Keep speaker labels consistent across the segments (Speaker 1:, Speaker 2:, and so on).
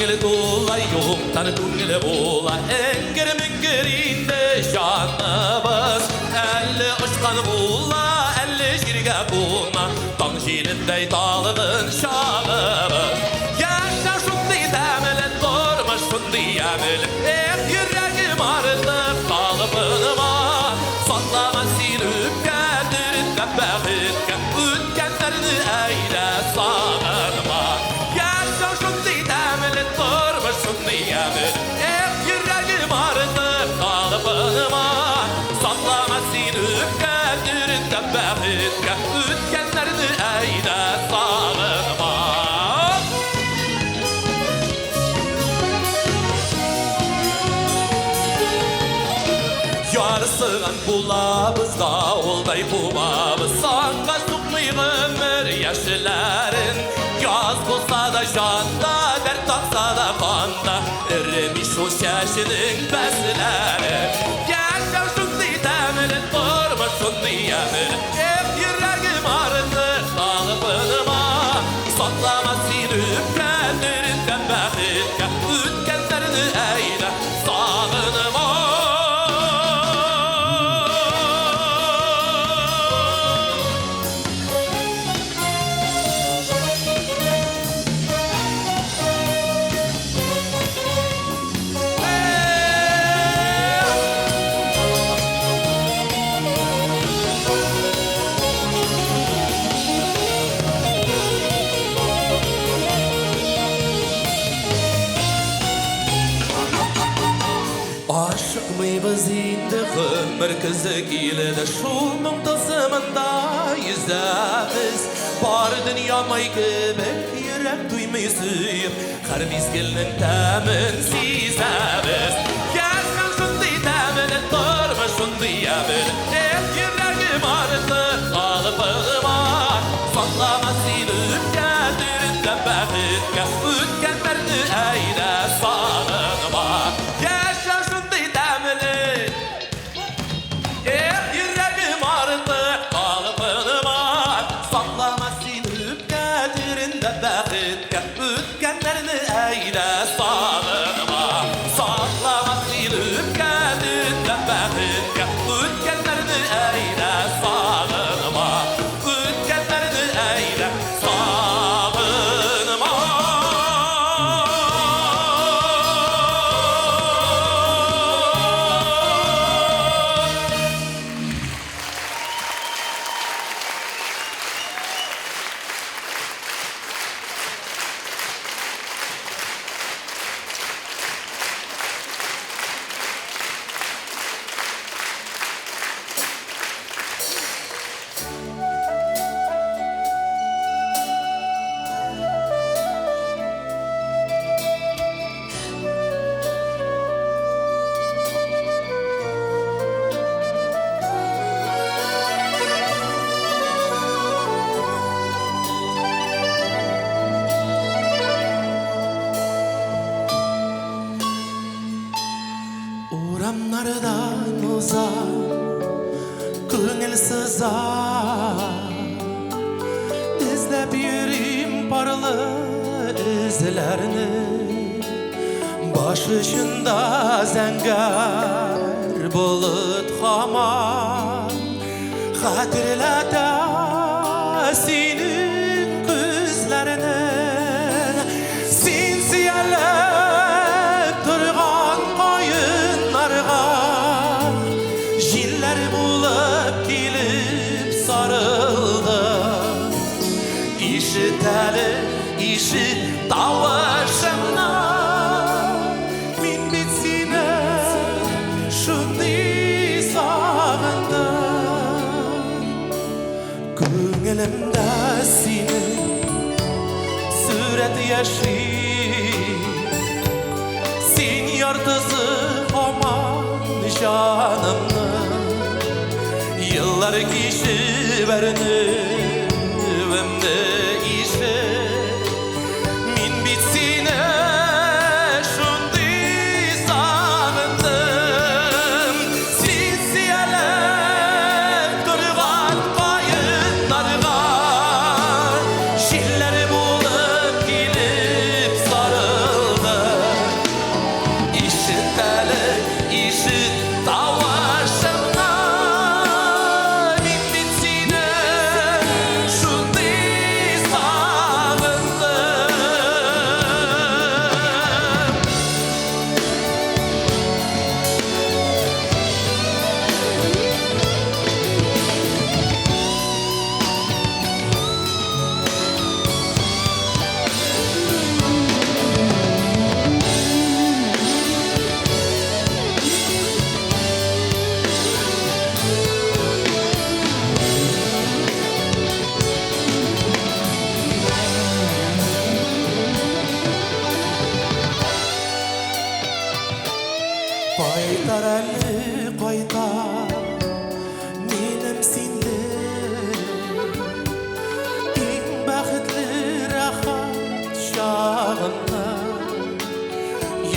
Speaker 1: Tüngülü tuğla yoktan tüngülü buğla Engir mingirinde şanımız Elli uçkan buğla elli şirge buğla Tan şiirindey dağlığın şanımız Yaşa şundi demilin durmuş şundi yemilin yüreğim arıtıp kalıbınıma Sallama seni öpkendirin kabbağıtken Ütkenlerini eyle sağınma Yaşa şundi demilin durmuş şundi yemilin yüreğim arıtıp kalıbınıma Sallama seni öpkendirin kabbağıtken Ütkenlerini eyle sağınma Yarısıgan bulabızda olday bubabız Sanğa sukmayı ömür yaşlıların Yaz bulsa da janda, dert taksa da kanda Erimiş o şaşının besleri Yaşar şundi demilin, durmuş şundi yemin Hep yüreğim arıtır kalıbınıma Saklama seni öpkenlerinden bəxitken Ütkenlerini eyle sağınıma Aşık mıyız indi ömür kızı gilede Şunun tılsımında yüzemiz Bar dünyamay gibi yürek duymaysıyım Her mizgilinin temin sizemiz Yaşan şundi teminin durma şundi yemin Hep yüreğim arıtır kalıbıma Sallama seni öpkenlerinden bəxitken Ütkenlerini eyle sağınıma Yaşan şundi teminin Hep yüreğim arıtır kalıbıma Sallama seni öpkenlerinden bəxitken Ütkenlerini eyle sağınıma Sallama seni öpkenlerinden bəxitken Ütkenlerini eyle sağınıma Ütkenlerini eyle sağınıma Uğramlardan uzak Kıngıl sızar İzlep yürüyüm paralı izlerini Başışında zengar bulut haman Hatırlata senin kızlarını Sinsiyerler durgan koyunlarga Jiller bulup gelip sarıldı İşiteli işit davışımla Min bitsine şundi sağındım Könlümde seni süret yaşayım Sen yardızı aman canımlı Yıllar kişi verniğimde işe Min bitsine şundi sağındım Sinsiyerler durgan koyunlarga Şiller bulup gelip sarıldı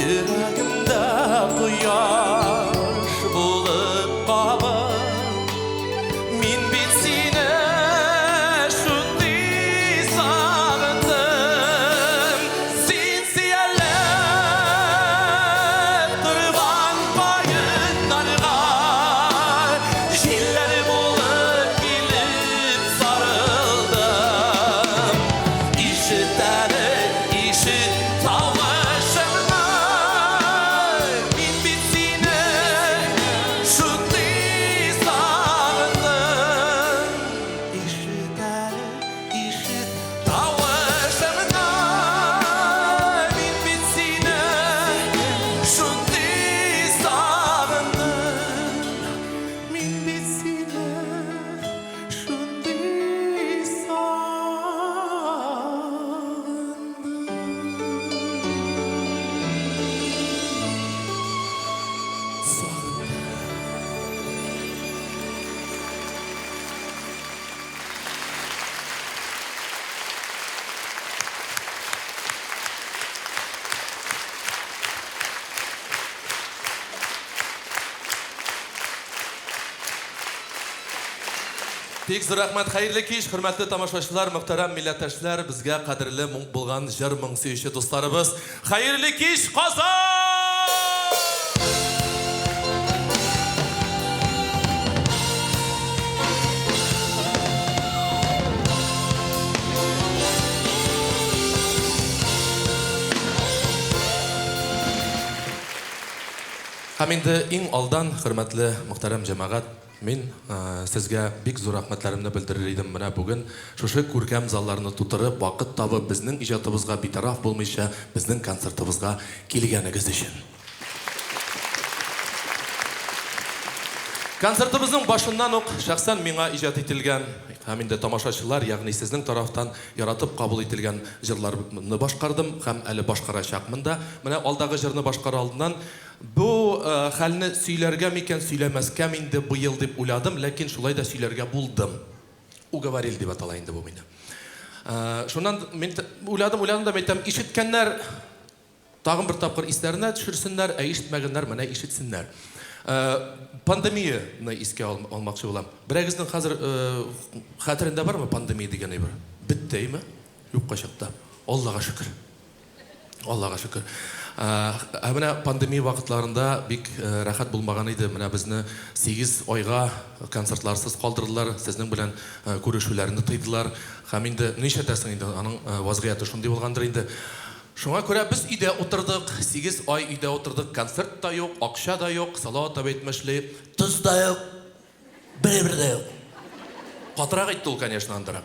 Speaker 1: Yüragimda quyosh bo'lib qolib, men bit seni shunday sog'indim. Sen siyalib turgan qoyinlarga jillar bo'lib kelib sarıldım. İşitleri, işit tavışımı, min bitsine şunday sağındım. İşitleri, işit tavışımı, min bitsine şunday sağındım. Min bitsine şunday Тек рахмат, хайырлы кеш, хөрмәтле тамашачылар, мөхтәрәм милләттәшләр, безгә кадерле булган җыр моң сөюче дусларыбыз. Хайырлы кеш, Казан! Һәм инде иң алдан, хөрмәтле мөхтәрәм җәмәгать, мен сезгә бик зур рәхмәтләремне белдерер идем. Менә бүген шушы күркәм залларны тутырып, вакыт табып, безнең иҗатыбызга битараф булмыйча, безнең концертыбызга килгәнегез өчен. Концертыбызның башыннан ук шәхсән миңа иҗат ителгән, һәм инде тамашачылар, ягъни сезнең тарафтан яратып кабул ителгән җырларны башкардым һәм әле башкарачакмын да. Менә алдагы җырны башкара алдыннан бу хәлне сөйләргә микән, сөйләмәскә инде быел дип уйладым, ләкин шулай да сөйләргә булдым. Уговорил дип атала инде бу мине. Шуннан мин уйладым да әйтәм, ишеткәннәр тагын бер тапкыр исләренә төшерсеннәр, ишетмәгәннәр менә ишетсеннәр. Пандемияны искә алмакчы булам. Берегезнең хәзер хәтерендә бармы пандемия дигән әйбер? Биттеме? Юк качакта. Аллага шөкер. Аллага шөкер. Менә пандемия вакытларында бик рәхәт булмаган иде. Менә безне 8 айга концертларсыз калдырдылар. Сезнең белән күрешүләрне тыйдылар. Һәм инде ничәтәсен инде аның вазгыяты шундый булгандыр инде. Шуңа күрә без өйдә утырдык, 8 ай өйдә утырдык, концерт та юк, акча да юк, салават та әйтмешли, туз да юк, бер дә юк. Катырак әйтте ул, конечно, андыра.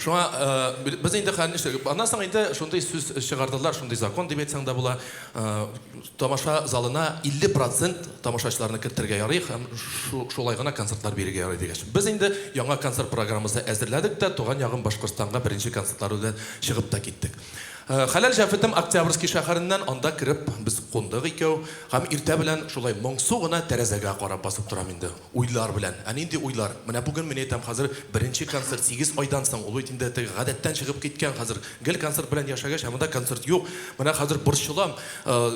Speaker 1: Шуңа без инде аннан соң инде шундый сүз чыгардылар, шундый закон дип әйтсәң дә була. Тамаша залына 50% тамашачыларны кертергә ярый һәм шулай гына концертлар бирергә ярый дигәч. Без инде яңа концерт программасын әзерләдек тә, туган ягым Башкортстанга беренче концертлар белән чыгып та киттек. Хәләл Җәфетем Октябрьский шәһәреннән анда кирип без кундык икәү һәм иртә белән шулай моңсу гына тәрәзәгә карап басып торам инде. Уйлар белән. Нинди уйлар? Менә бүген мен әйтәм, хәзер беренче концерт 8 айдан соң ул инде гадәттән чыгып киткән, хәзер гел концерт белән яшәгәч, һәм монда концерт юк. Менә хәзер борчылам.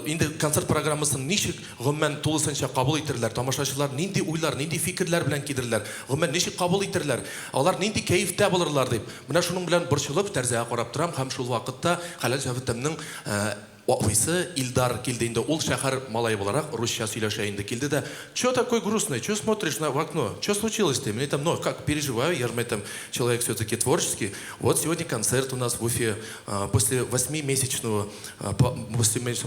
Speaker 1: Инде концерт программасын ничек гомумән тулысынча кабул итерләр? Тамашачылар нинди уйлар, нинди фикерләр белән кидерләр? Гомумән ничек кабул итерләр? Алар нинди кәефтә булырлар дип. Менә шуның белән борчылып тәрәзәгә карап торам һәм шул вакытта Хәләл Җәфетемнең Офисы Ильдар килде инде, ул шәһәр малай буларак русча сөйләшә инде, килде дә: "Чё такой грустный? Чё смотришь в окно? Чё случилось ты?" Мне там, ну, как переживаю, я же там человек все-таки творческий. Вот сегодня концерт у нас в Уфе после 8-месячного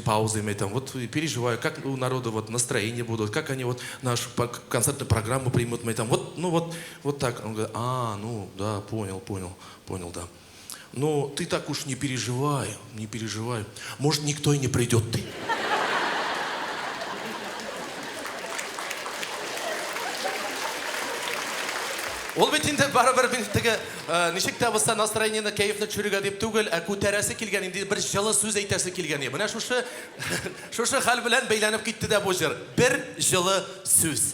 Speaker 1: паузы, мы там вот переживаю, как у народа вот настроение будут, как они вот нашу концертную программу примут, мы там вот, ну вот так. Он говорит: ну да, понял, да. Ну, ты так уж не переживай. Может, никто и не придет ты. Ул бит инде барыбер теге ничек тә булса настроениене, кәефне төшерергә дип түгел, күтәрәсе килгән, инде бер җылы сүз әйтәсе килгән. Менә шушы хәл белән бәйләнеп китте дә бу җыр. Бер җылы сүз.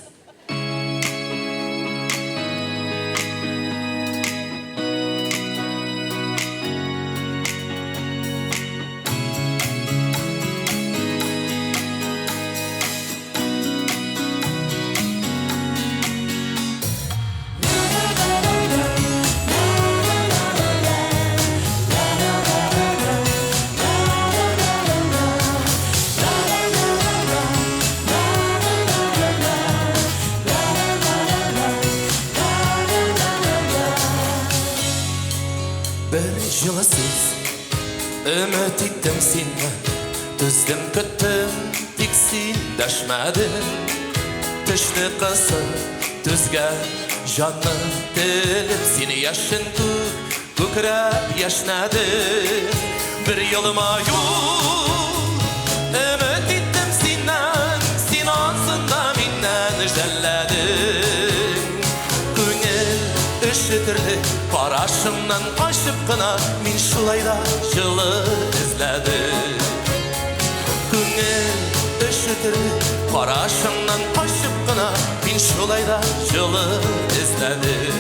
Speaker 1: sіз үміт еттім сенен түздім күттім тек сен дәшмәдің түшті қысып түзге жанны тіліп сені яшын көкірәп яшнәдің бір елыма үміт еттім сенен сен ансында менен жәлләдің көңіл үші түрлі қарашымнан қашып қына мен шулайда жылы ізләдім көңіл үші түрлі қарашымнан қашып қына мен шулайда жылы ізләдім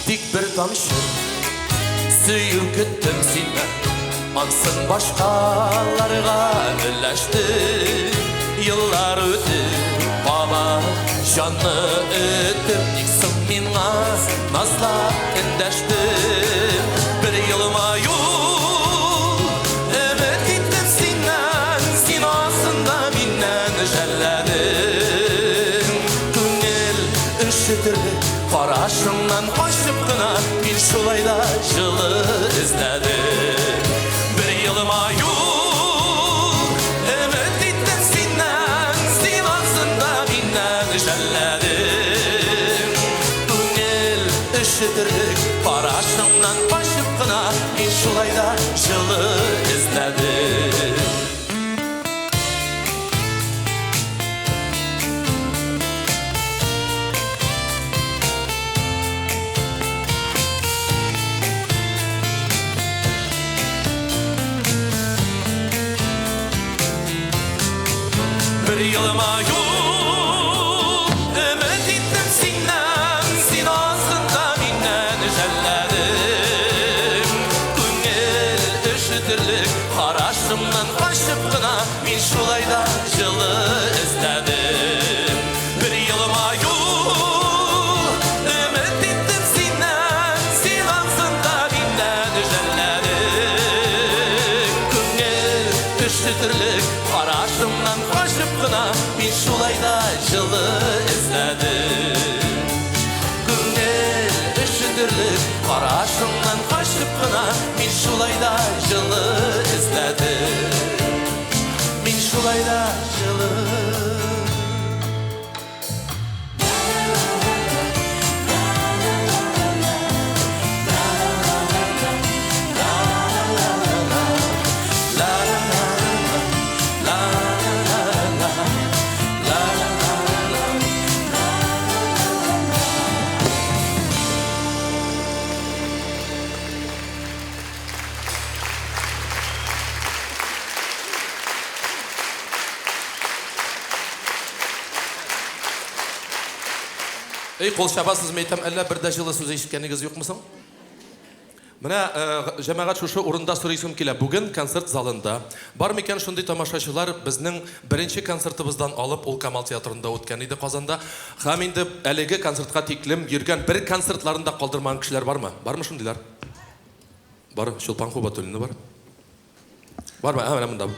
Speaker 1: тек бір тамшы сүйу күттім сенен ансың башқаларға үләшті Yıllar ötüp baba canı ötüp Nixon minga nazla endeştim Bir yılıma yol ümit ettim senden Sen aslında minnen jelledim Köngül üşütürlü Qarашыңнан қашып қына мен шулайда жылы іздедім бір елыма юл үміт еттім сенен сен ансында менен жәлләдім көңіл үшітірлік қарашыңнан қашып қына мен шулайда жылы іздедім Bir yılıma yol ümit ettim senden Sen aslında minnen jelledim Köngül üşütürlük Qarашымнан қашып қына мен шулайда жылы іздедім Bir yılıma yol ümit ettim senden Sen aslında minnen jelledim Köngül üşütürlük Qarашымнан қашып қына мен шулайда жылы іздедім Көңіл үшідірлік Қарашыңнан қашып қына мен шулайда жылы іздедім Мен шулайда жылы Ey qol şabasız meytem әллә бірдә жылы сөз ишеткәнегез юкмы соң? Менә җәмәгать шушы урында сорыйсым килә. Бүген концерт залында бар микән шундый тамашачылар безнең беренче концертыбыздан алып ул Камал театрында үткән иде Казанда. Һәм инде әлеге концертка тиклем йөргән бер концертларында калдырмаган кешеләр бармы? Бармы шундыйлар? Бар, Чулпан Кубатуллина бар. Бармы? Менә монда.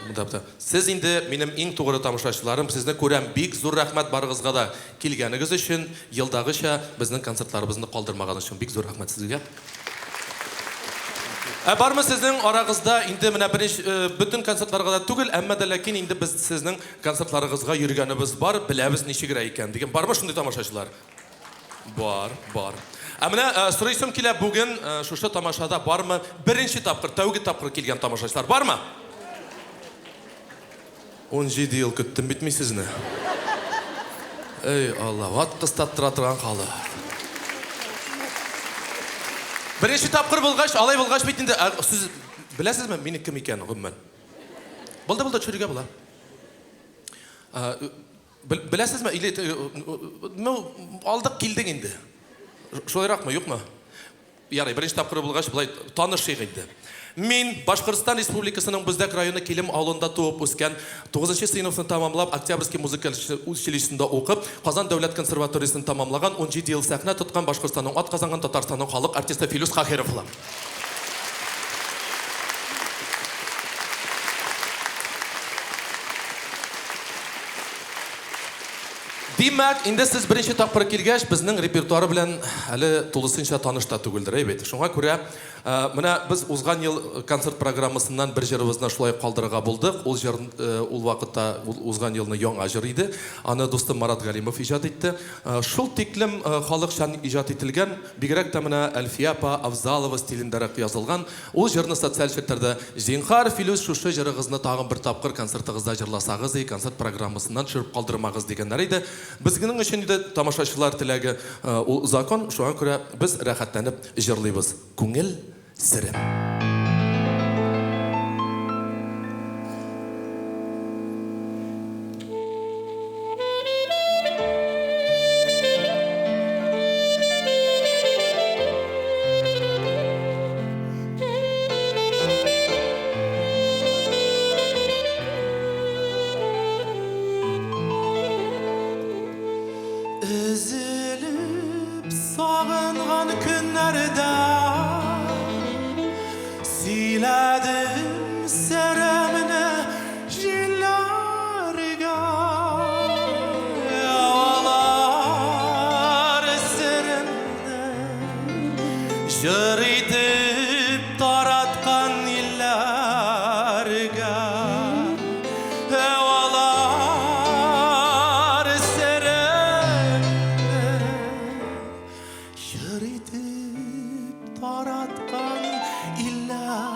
Speaker 1: Сез инде минем иң тугры тамашачыларым, сезне күрәм, бик зур рәхмәт барыгызга да килгәнегез өчен, елдагыча безнең концертларыбызны калдырмаган өчен бик зур рәхмәт сезгә. Бармы сезнең арагызда инде менә бүтән концертларга да түгел, әмма дә ләкин инде без сезнең концертларыгызга йөргәнебез бар, беләбез ничегрә икән дигән. Бармы шундый тамашачылар? Бар. Менә сорыйсым килә бүген шушы тамашада бармы беренче тапкыр, тәүге тапкыр килгән тамашачылар бармы? 17 ел көттем битми сезне. Эй, Алла, ват кыстаттыра торган калы. Беренче тапкыр булгач, алай булгач бит инде сез беләсезме мине кем икәнен гомумән? Булды чөргә була. Беләсезме, или алдык килдең инде. Шулайракмы, юкмы? Ярый, беренче тапкыр булгач булай танышыйк инде. Мин Башкортстан Республикасының Бүздәк районы Килем авылында туып үскән, 9-нчы сыйныфны тамамлап, Октябрьский музыкаль училищесында укып, Казан дәүләт консерваториясын тамамлаган, 17 ел сәхнә тоткан Башкортстанның атказанган Татарстанның халык артисты Филус Кахиров. Димәк, инде сез беренче тапкыр килгәч, безнең репертуары белән әле тулысынча таныш та түгелдер, әйбәт. Шуңа күрә, менә без узган ел концерт программасыннан бер җырыбызны шулай калдырырга булдык. Ул җыр ул вакытта узган елны яңа җыр иде. Аны дустым Марат Галимов иҗат итте. Шул тиклем халыкчан иҗат ителгән, бигрәк тә менә Әлфия апа Авзалова стилендәрәк язылган. Ул җырны социаль челтәрдә "Зинхар, Филүс, шушы җырыгызны тагын бер тапкыр концертыгызда җырласагыз, концерт программасыннан төшереп калдырмагыз" дигәннәр иде. Безнең өчен иде тамашачылар теләге ул закон, шуңа күрә без рәхәтләнеп җырлыйбыз. Күңел сирем.
Speaker 2: Üzülüp sağınğan günlerde siledim seremine jillarga havalar seremde jır itip taratkan illarga havalar seremde jır itip taratkan illarga.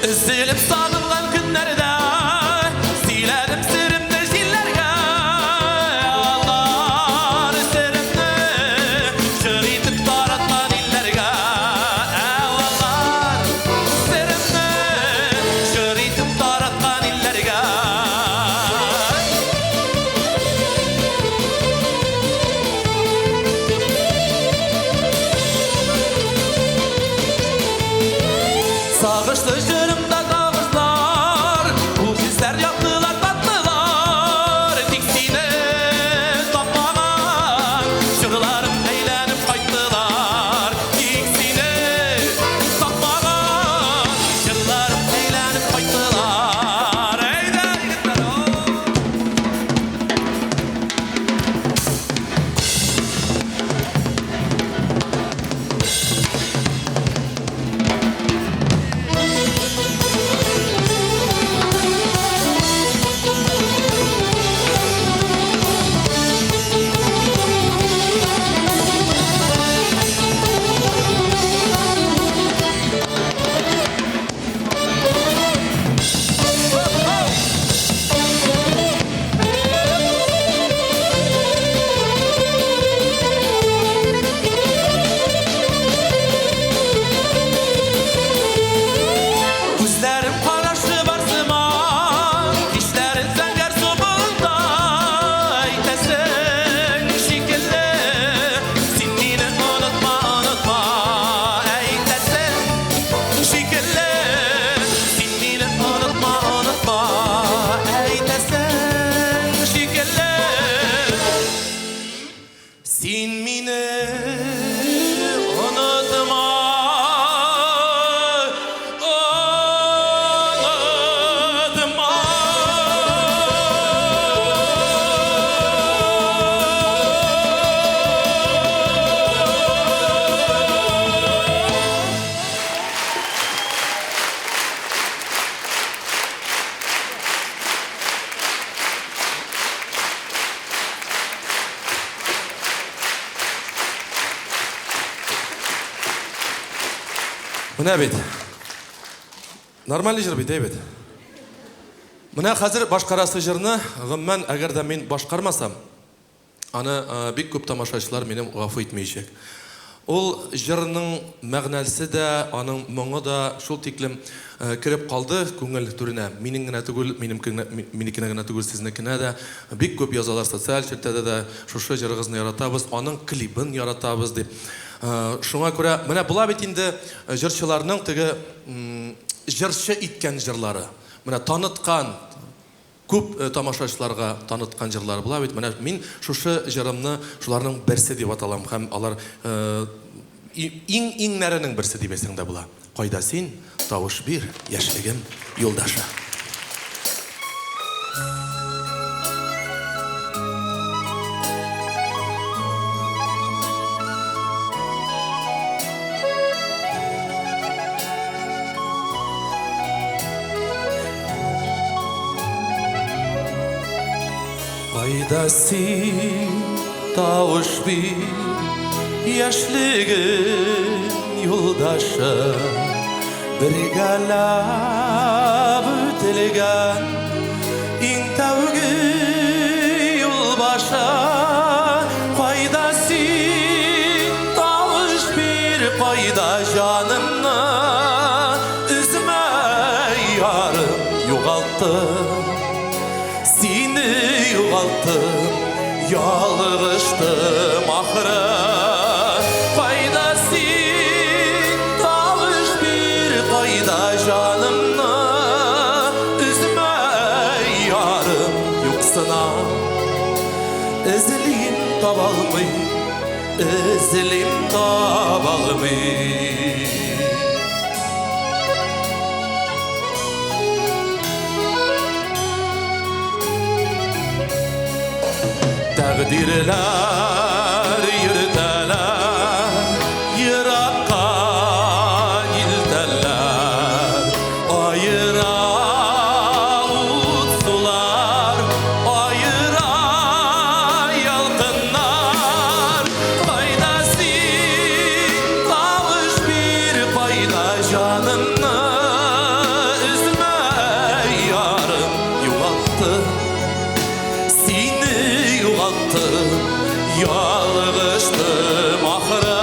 Speaker 2: Üzülüp sağlıklan günlerde siledim sirimde jillerge havalar seremde jır itip taratkan illerge havalar seremde jır itip taratkan illerge. Sağıştı jırımda dağızlar, bu bizler yaptılar tatlılar. Tiksine tapmagan, jırlarım eğlenip kayttılar. Tiksine tapmagan, jırlarım eğlenip kayttılar. Eyde yigitler o. Gözlerim karaşı barsıman, dişlerin zenger sobunday. Tesen şekilli, sen beni unutma, unutma. Ey tesen şekilli, sen beni unutma, unutma. Ey tesen şekilli, sen beni unutma.
Speaker 1: Менә бит. Нормаль җыр бит, әйбәт. Менә хәзер башкарасы җырны, гомумән, әгәр дә мин башкармасам, аны бик күп тамашачылар минем гафу итмәячәк. Ул җырның мәгънәсе дә, аның моңы да шул тиклем кирип калды күңел түренә. Минең генә түгел, минекенә генә түгел, сезнекенә дә бик күп язалар социаль челтәрдә дә шушы җырыгызны яратабыз, аның клибын яратабыз дип. Шуңа күрә, менә була бит инде җырчыларның теге җырчы иткән җырлары. Менә таныткан, күп тамашачыларга таныткан җырлар була бит. Менә мин шушы җырымны шуларның берсе дип аталам һәм алар иң-иңнәренең берсе дип әйтсәң дә була. Кайда син, тавыш бир, яшьлегем юлдашы. Кайда син, тавыш бир, яшьлегем юлдашы, бергәләп үтелгән иң тәүге юлбашы. Кайда син, тавыш бир, кайда җанымны үземә ярым югалттым. Seni yuvalttım, yalğıştım ahıra. Kayda sin, tavuş bir kayda canımla üzme yarım yoksuna. Ezilim tabalmı, ezilim tabalmı. Takdirler yürüteler, yırakka ilteler, ayıra utsular, ayıra yalkınlar. Kayda sin, tavuş bir kayda canımla üzme yarım yuvalttı. Seni yuvalttım, yalğıştım ahıra.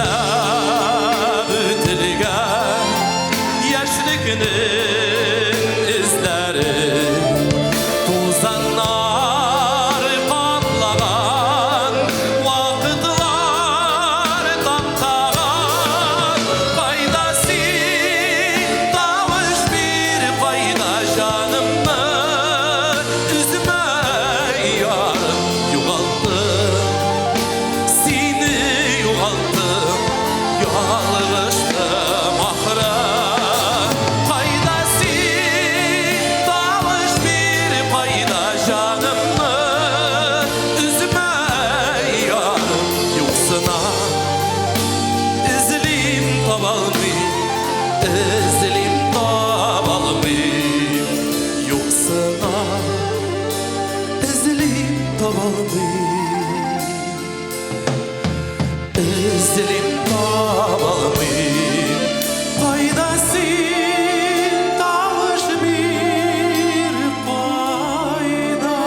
Speaker 1: Birgəllab ütilgən yaşlıkının izləri, tuzanlar qatlagan, vaqtlar tamtağan. Kayda sin, tavuş bir kayda canımla üzme yarım yugalttım. Seni yugalttım, yalğıştım ahıra. Kayda sin, tavuş bir kayda canımla üzme yarım yoksuna. Ezilim tabalmı, ezilim tabalmı yoksuna. Ezilim tabalmı, ezilim tabalmı. Kayda sin, tavuş bir kayda.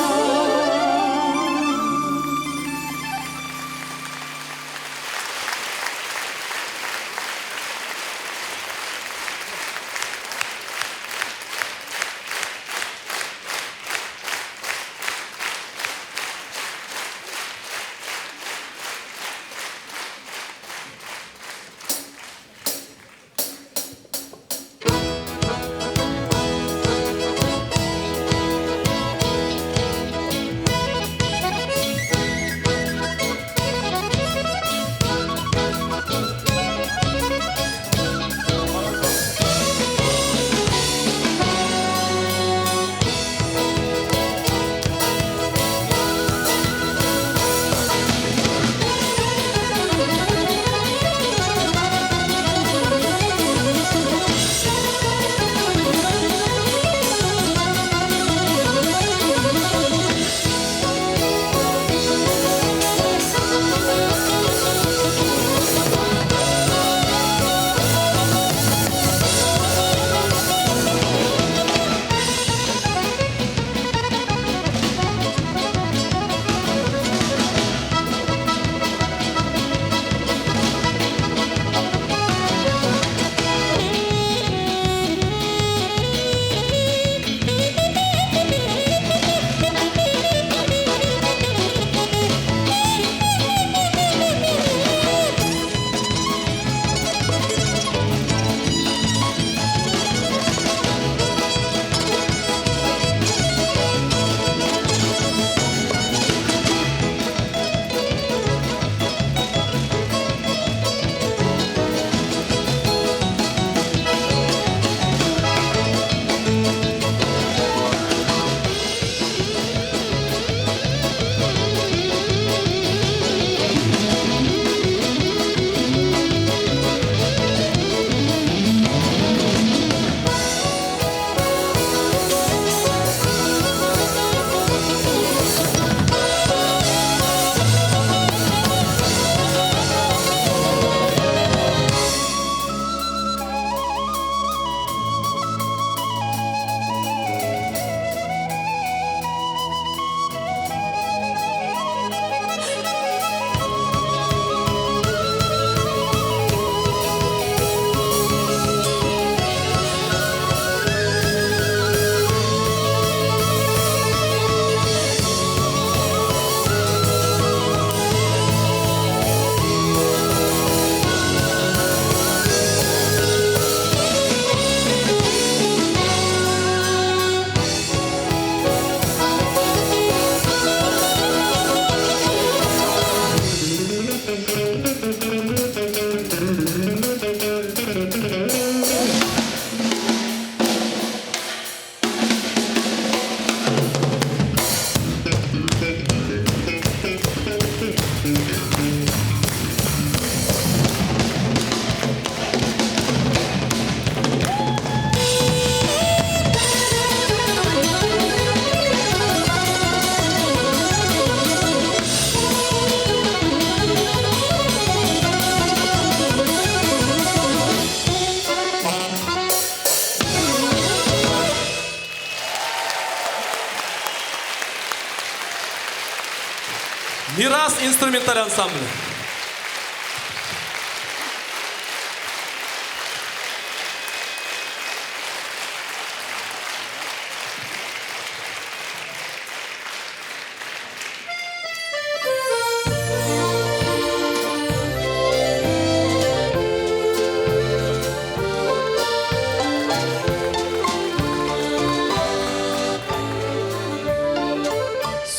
Speaker 1: Мирас инструменталь ансамблі.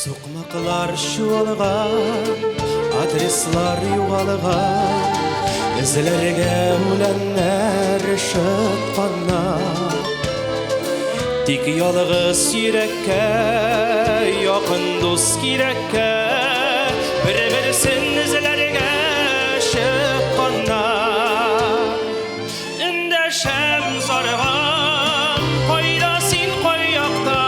Speaker 3: Suqmaqlar şualğan, adreslar yuğalğan, izlərgə ölənlər şıqqanlar. Tik yalğız yürekə, yaxın dost kirəkə, bir-birsin izlərgə şıqqanlar. Ündəşəm sarğan, qoyrasin qoyaqda.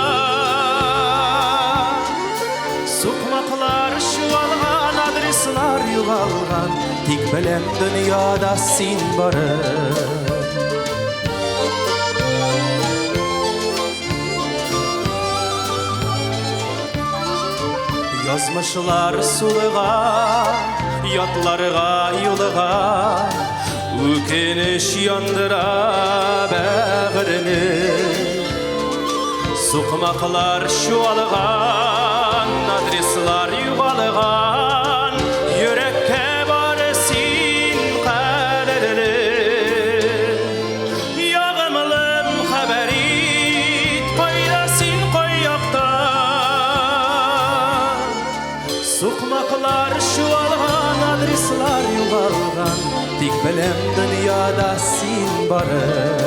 Speaker 3: Suqmaqlar şualğan, adreslar yuğalğan, tik biləm dünyada sin barım. Yazmışlar suluğa, yatlarga yoluğa, ökeniş yandıra bəğrini. Suqmaqlar şualğan, adreslar yuğalğan, yürekке barısin qərərli. Yağımlım xəbərit, qoyrasin qoyaqdan. Suqmaqlar şualğan, adreslar yuğalğan, tik biləm dünyada sin barım.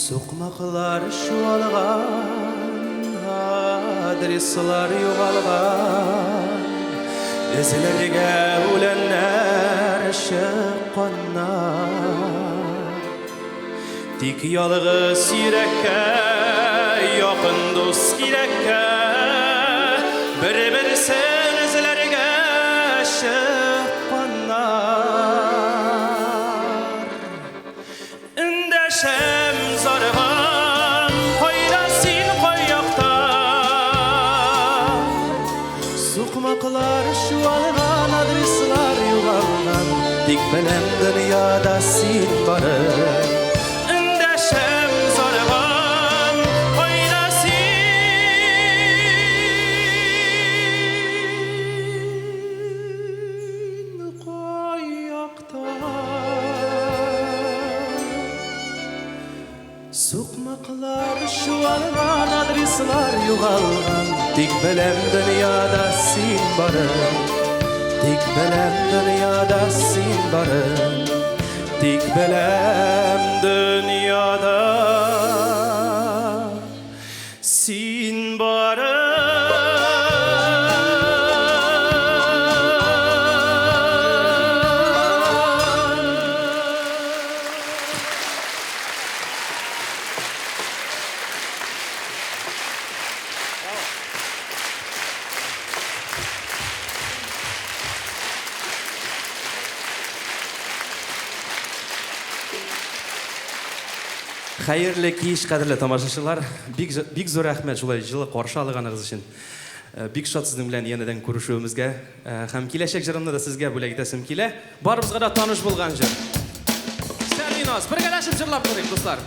Speaker 3: Suqmaqlar şualğan, adreslar yuğalğan, izlərgə ölənlər şıqqanlar. Tik yalğız yürekə, yaxın dost kirəkə, bir-birsin izlərgə şıqqanlar. Ündəşəm zarğan, qoyrasin qoyaqda. Suqmaqlar şualğan, adreslar yuğalğan, tik biləm dünyada sin barım. Ündəşəm zarğan, qoyrasin qoyaqda. Suqmaqlar şualğan, adreslar yuğalğan, tik biləm dünyada sin barım. Tik biləm dünyada sin barım. Tik biləm dünyada sin barım. Xeyirli kеш, қадірлі тамашашылар. Бик зор рәхмәт шулай жылы қаршы алғаныңыз үшін. Бик шат сіздің белән янәдән күрешүебезгә. Һәм киләчәк җырымны да сезгә бүләк итәсем килә. Барыбызга да таныш булган җыр. Сәлинос, бергәләшеп җырлап торыйк, дуслар.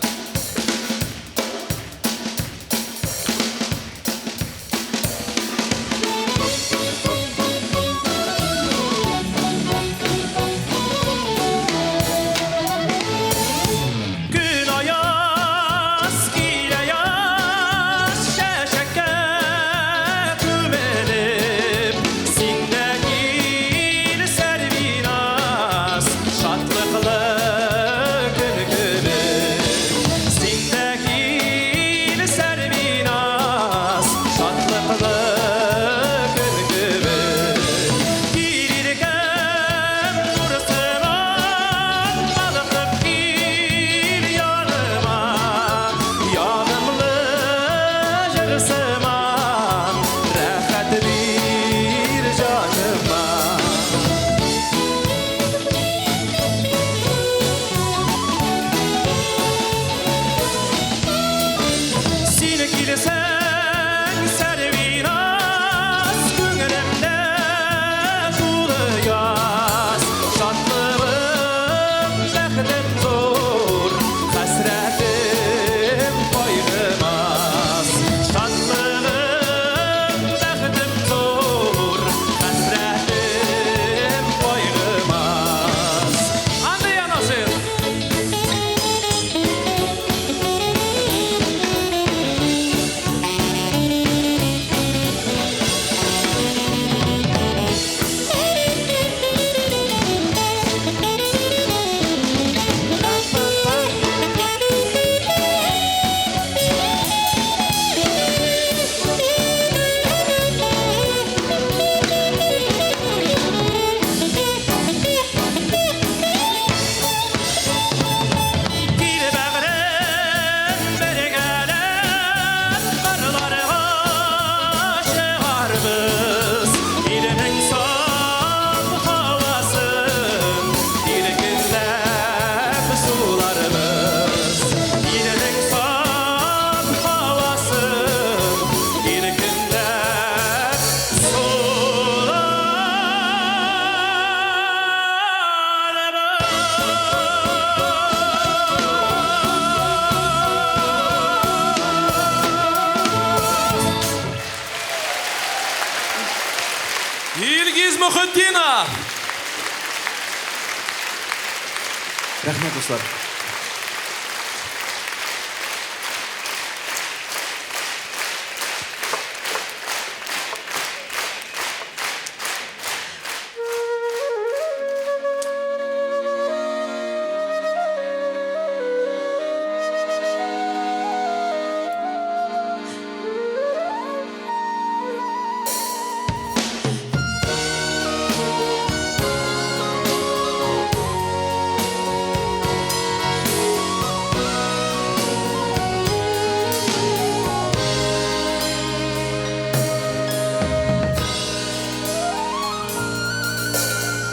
Speaker 1: Мөхетдинов.
Speaker 3: Рәхмәт, дуслар.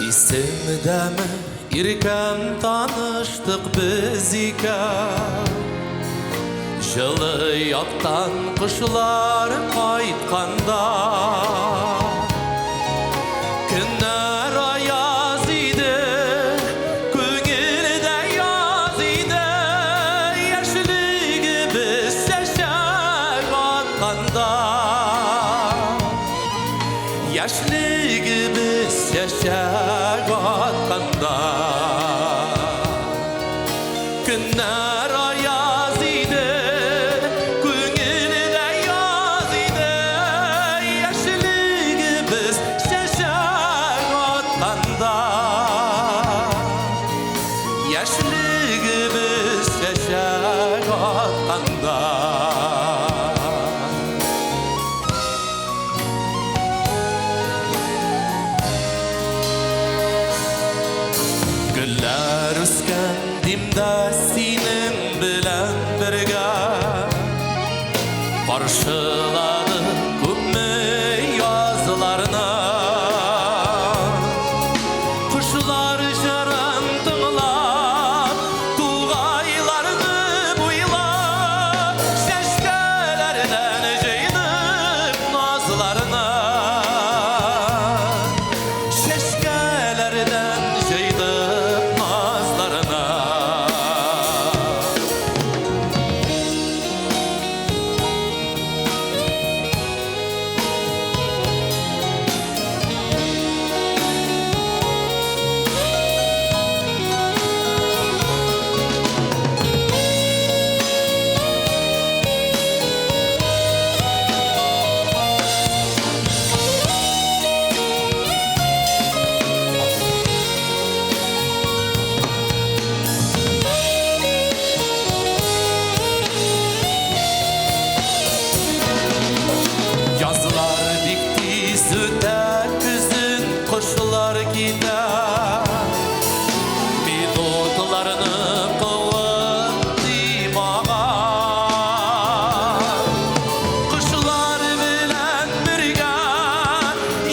Speaker 1: Isimdami irkam tanıştık biz iken Жылы яктан кышлар кайтканда Күннәр аяз иде, күңелдә яз иде Яшьлегебез чәчәк атканда Яшьлегебез чәчәк атканда Күннәр аяз иде, күңелдә яз иде Яшьлегебез чәчәк атканда Яшьлегебез чәчәк атканда Güllər üskən dimdə sinin bilən birgə Qarşıladı күпме yazılarına Kuşlar жаран тыңлап Туғайларны буйлап Шәшкәләрдән жыйдык назларына Шәшкәләрдән жыйдык назларына Yazılar dikti sütte küzün kuşlar gider Minutlarını kıvıp dimağan Kuşlar bilen birgə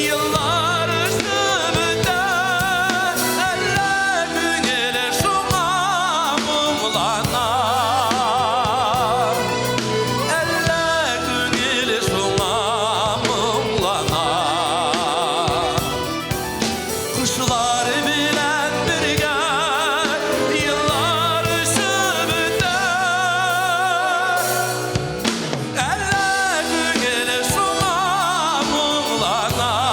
Speaker 1: yıllar üstü büter Ələ güngeli şuna mumlanar Ələ güngeli şuna mumlanar Kuşlar bilen birgə yıllar üstü büter Ələ güngeli şuna mumlanar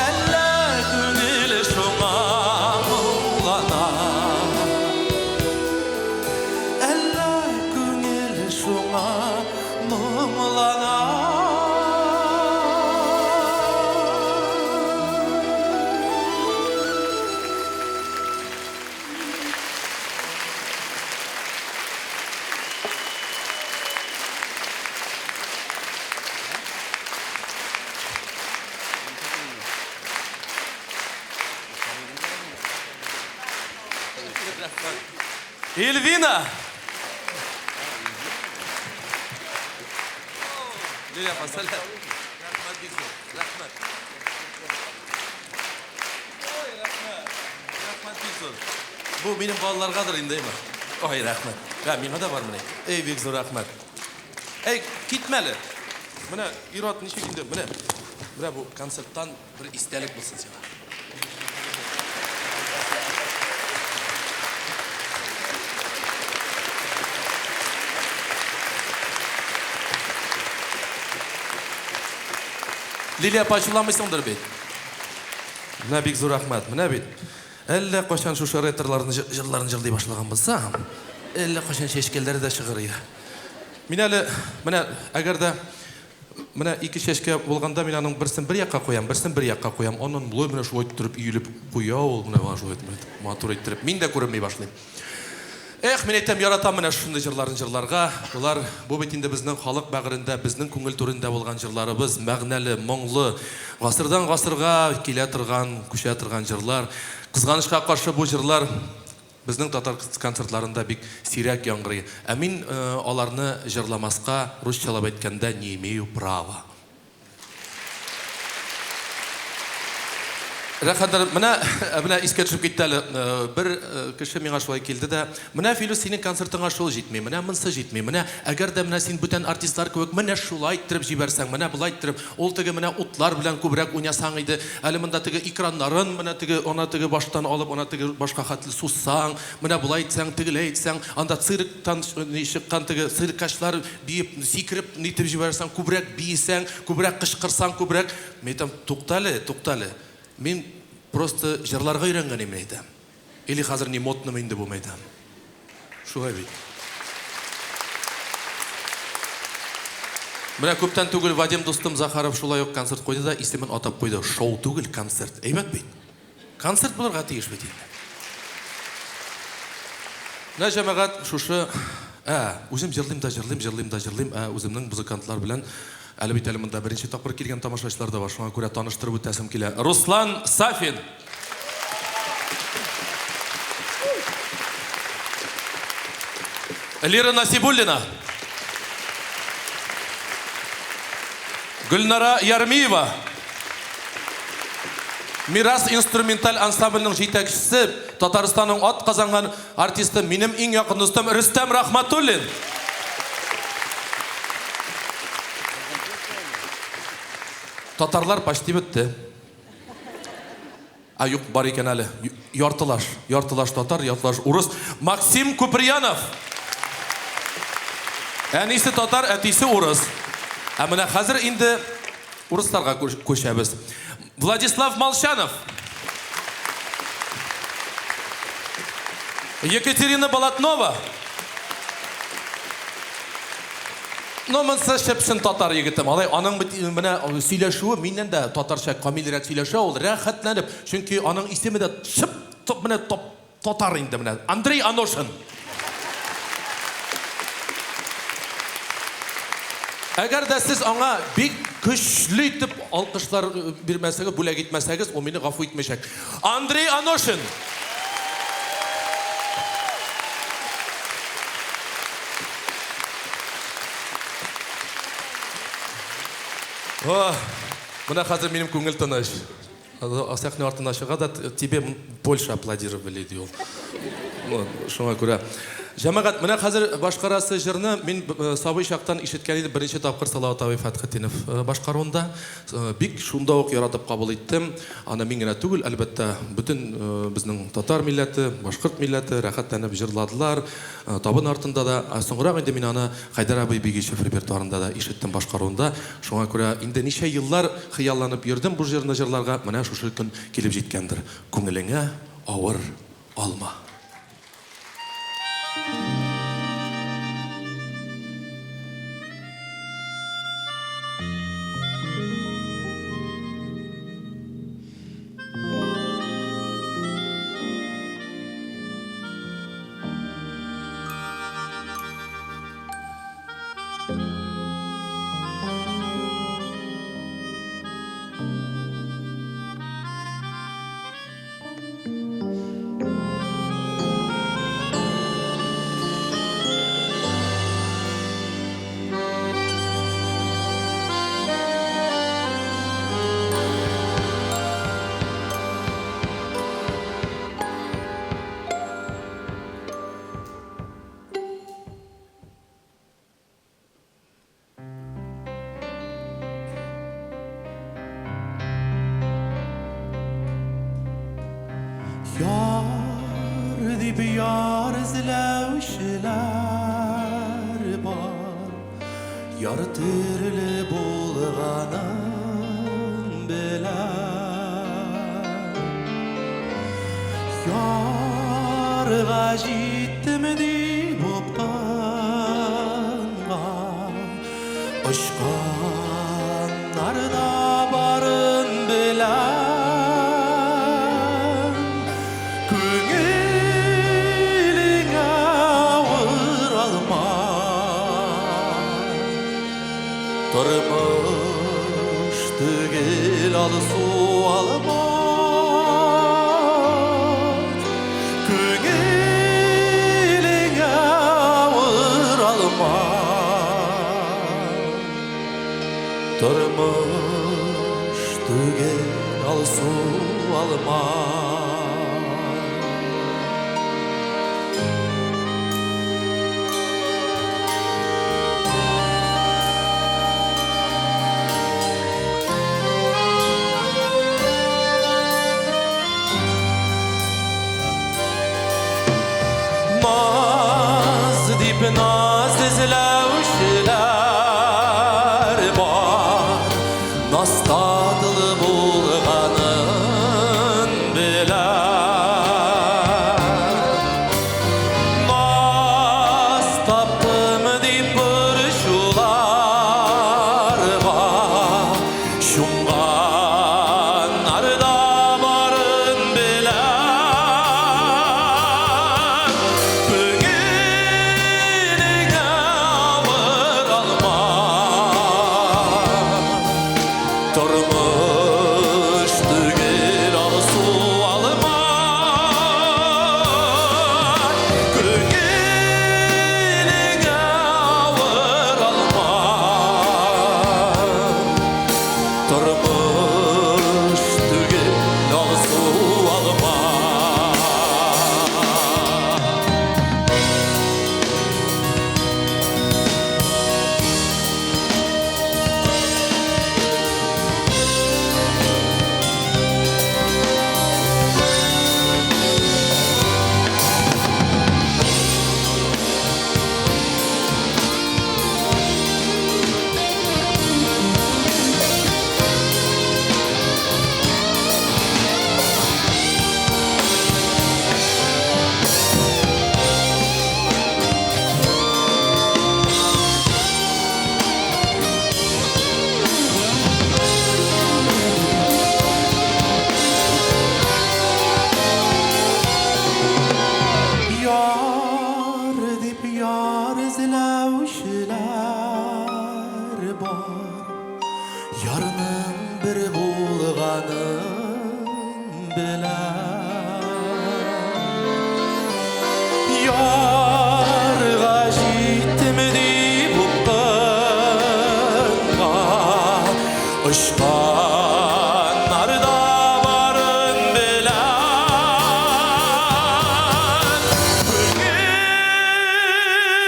Speaker 1: Ələ güngeli şuna mumlanar Ələ güngeli şuna mumlanar Elvina. Leyla pasal. Rahmat bizo. Rahmat. Oy rahmat. Rahmat bizo. Bu benim balalargadır indeymi? Oy rahmat. Ya mine de var mı ne? Ey bizo rahmat. Ey gitmeli. Mine irat nişe ginde mine. Mine bu konserttan bir istelik bulsun sana. Liliya paçılamıysыңдыр бит. Менә бик зур рәхмәт. Менә бит. Әллә качан шушы рэперларны җырларын җырлый башлаган булсам, әллә качан чәчкәләре дә чыгыр я. Мин әле менә әгәр дә менә ике чәчкә булганда мин аның берсен бер якка куям, берсен бер якка куям. Аннан булай менә шулай торып өелеп куя ул менә шулай матур иттереп. Мин дә күренми башлыйм. Эх, мен әйтәм, яратам менә шундый җырларын җырларга. Булар бу бит инде безнең халык бәгырендә, безнең күңел түрендә булган җырларыбыз, мәгънәле, моңлы, гасырдан гасырга килә торган, күчә торган җырлар. Кызганычка каршы бу җырлар безнең татар концертларында бик сирәк яңгырый. Ә мин аларны җырламаска, русчалап әйткәндә, не имею права. Рәхәтер, менә искә төшеп китте әле. Бер кеше миңа шулай килде дә, менә Филус синең концертыңа шул җитми, менә монсы җитми, менә әгәр дә менә син бүтән артистлар кебек менә шулай иттереп җибәрсәң, менә булай иттереп, ул теге менә утлар белән күбрәк уйнасаң иде, әле монда теге экраннарын, менә теге ана теге баштан алып, ана теге башка хәтле суссаң, менә булай итсәң, тегеләй итсәң, анда цирктан чыккан теге циркачлар биеп, сикереп нитеп җибәрсәң, күбрәк биесәң, күбрәк кычкырсаң, күбрәк, мен әйтәм, туктале. Мен просто җырларга өйрәнгән идем әйтәм. Или хәзер не модным инде бу мәйдан. Шулай бит. Менә күптән түгел Вадим дустым Захаров шулай ук концерт куйды да, исемен атап куйды. Шоу түгел, концерт. Әйбәт бит. Концерт булырга тиеш бит инде. Менә җәмәгать шушы, үзем җырлыйм да, үземнең музыкантлар белән әле бит әле монда беренче тапкыр килгән тамашачылар да бар. Шуңа күрә таныштырып үтәсем килә. Руслан Сафин. Лира Насибуллина. Гөлнара Ярмиева. Мирас инструменталь ансамбльнең җитәкчесе, Татарстанның ат казанган артисты, минем иң якын дустым Рөстәм Рахматуллин. Татарлар почти бетте. Юк, бар икән әле. Яртылаш татар, яртылаш урыс. Максим Куприянов. Әнисе татар, әтисе урыс. Менә хәзер инде урысларга күчәбез. Владислав Молчанов. Екатерина Болотнова. Монсы шепшен татар егетем. Алай аның менә сөйләшүе миннән дә татарча камилрәк сөйләшә, ул рәхәтләнеп, чөнки аның исеме дә менә татар инде менә. Андрей Аношин. Әгәр дә сез аңа бик көчле итеп алкышлар бирмәсәгез, бүләк итмәсәгез, ул мине гафу итмәячәк. Андрей Аношин. Менә хәзер минем күңел тыныч. Сәхнә артына чыга да, тебе Польша аплодировали ди ул. Шуңа күрә. Җәмәгать, менә хәзер башкарасы җырны мин сабый чактан ишеткән идем, беренче тапкыр Салават Фәтхетдинов башкаруында. Бик шунда ук яратып кабул иттем. Аны мин генә түгел, әлбәттә, бөтен безнең татар милләте, башкорт милләте рәхәтләнеп җырладылар. Табын артында да, соңрак инде мин аны Хайдар абый Бигичев репертуарында да ишеттем башкаруында. Шуңа күрә инде ничә еллар хыялланып йөрдем бу җырны җырларга, менә шушы көн килеп җиткәндер. Күңелеңә авыр алма. Yar dibi yar izlevşiler var, yar tirli bulgana
Speaker 2: bilen Yarga jittimdi boptanğa Uçkanlarda barın bilen Köngülüne ağır alma Turmuş tügil al su alma Köngülüne ağır alma Turmuş tügil al su alma Naz dip naz dizlevşiler var Naz tadılı bulganın bilen Naz taptım dip burşular var Şunganlarda barın bilen Köngülüne ağır alma Turmuş tügil al su alma Köngülüne ağır alma Turmuş tügil al su alma Yar dip yar izlevşiler var Yarının bir bulganın bilen Yarga jittimdi boptanğa Uçkanlarda barın bilen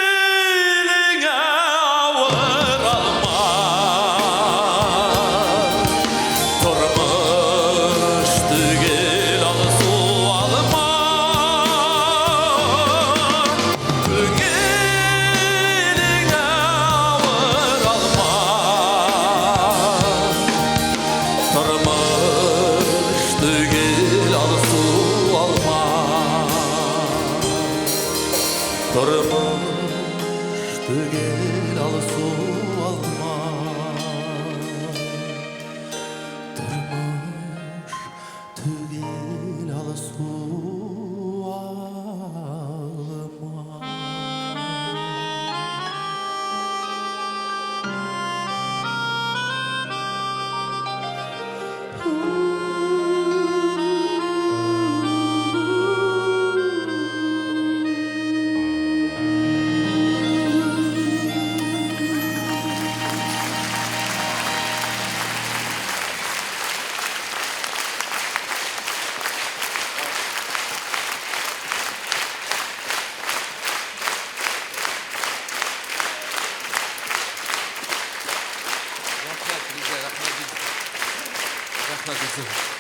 Speaker 2: Köngülüne ağır alma Turmuş tügil al su alma Köngülüne ağır alma Turmuş tügil al su alma Turmuş tügil al su alma Turmuş tügil al su alma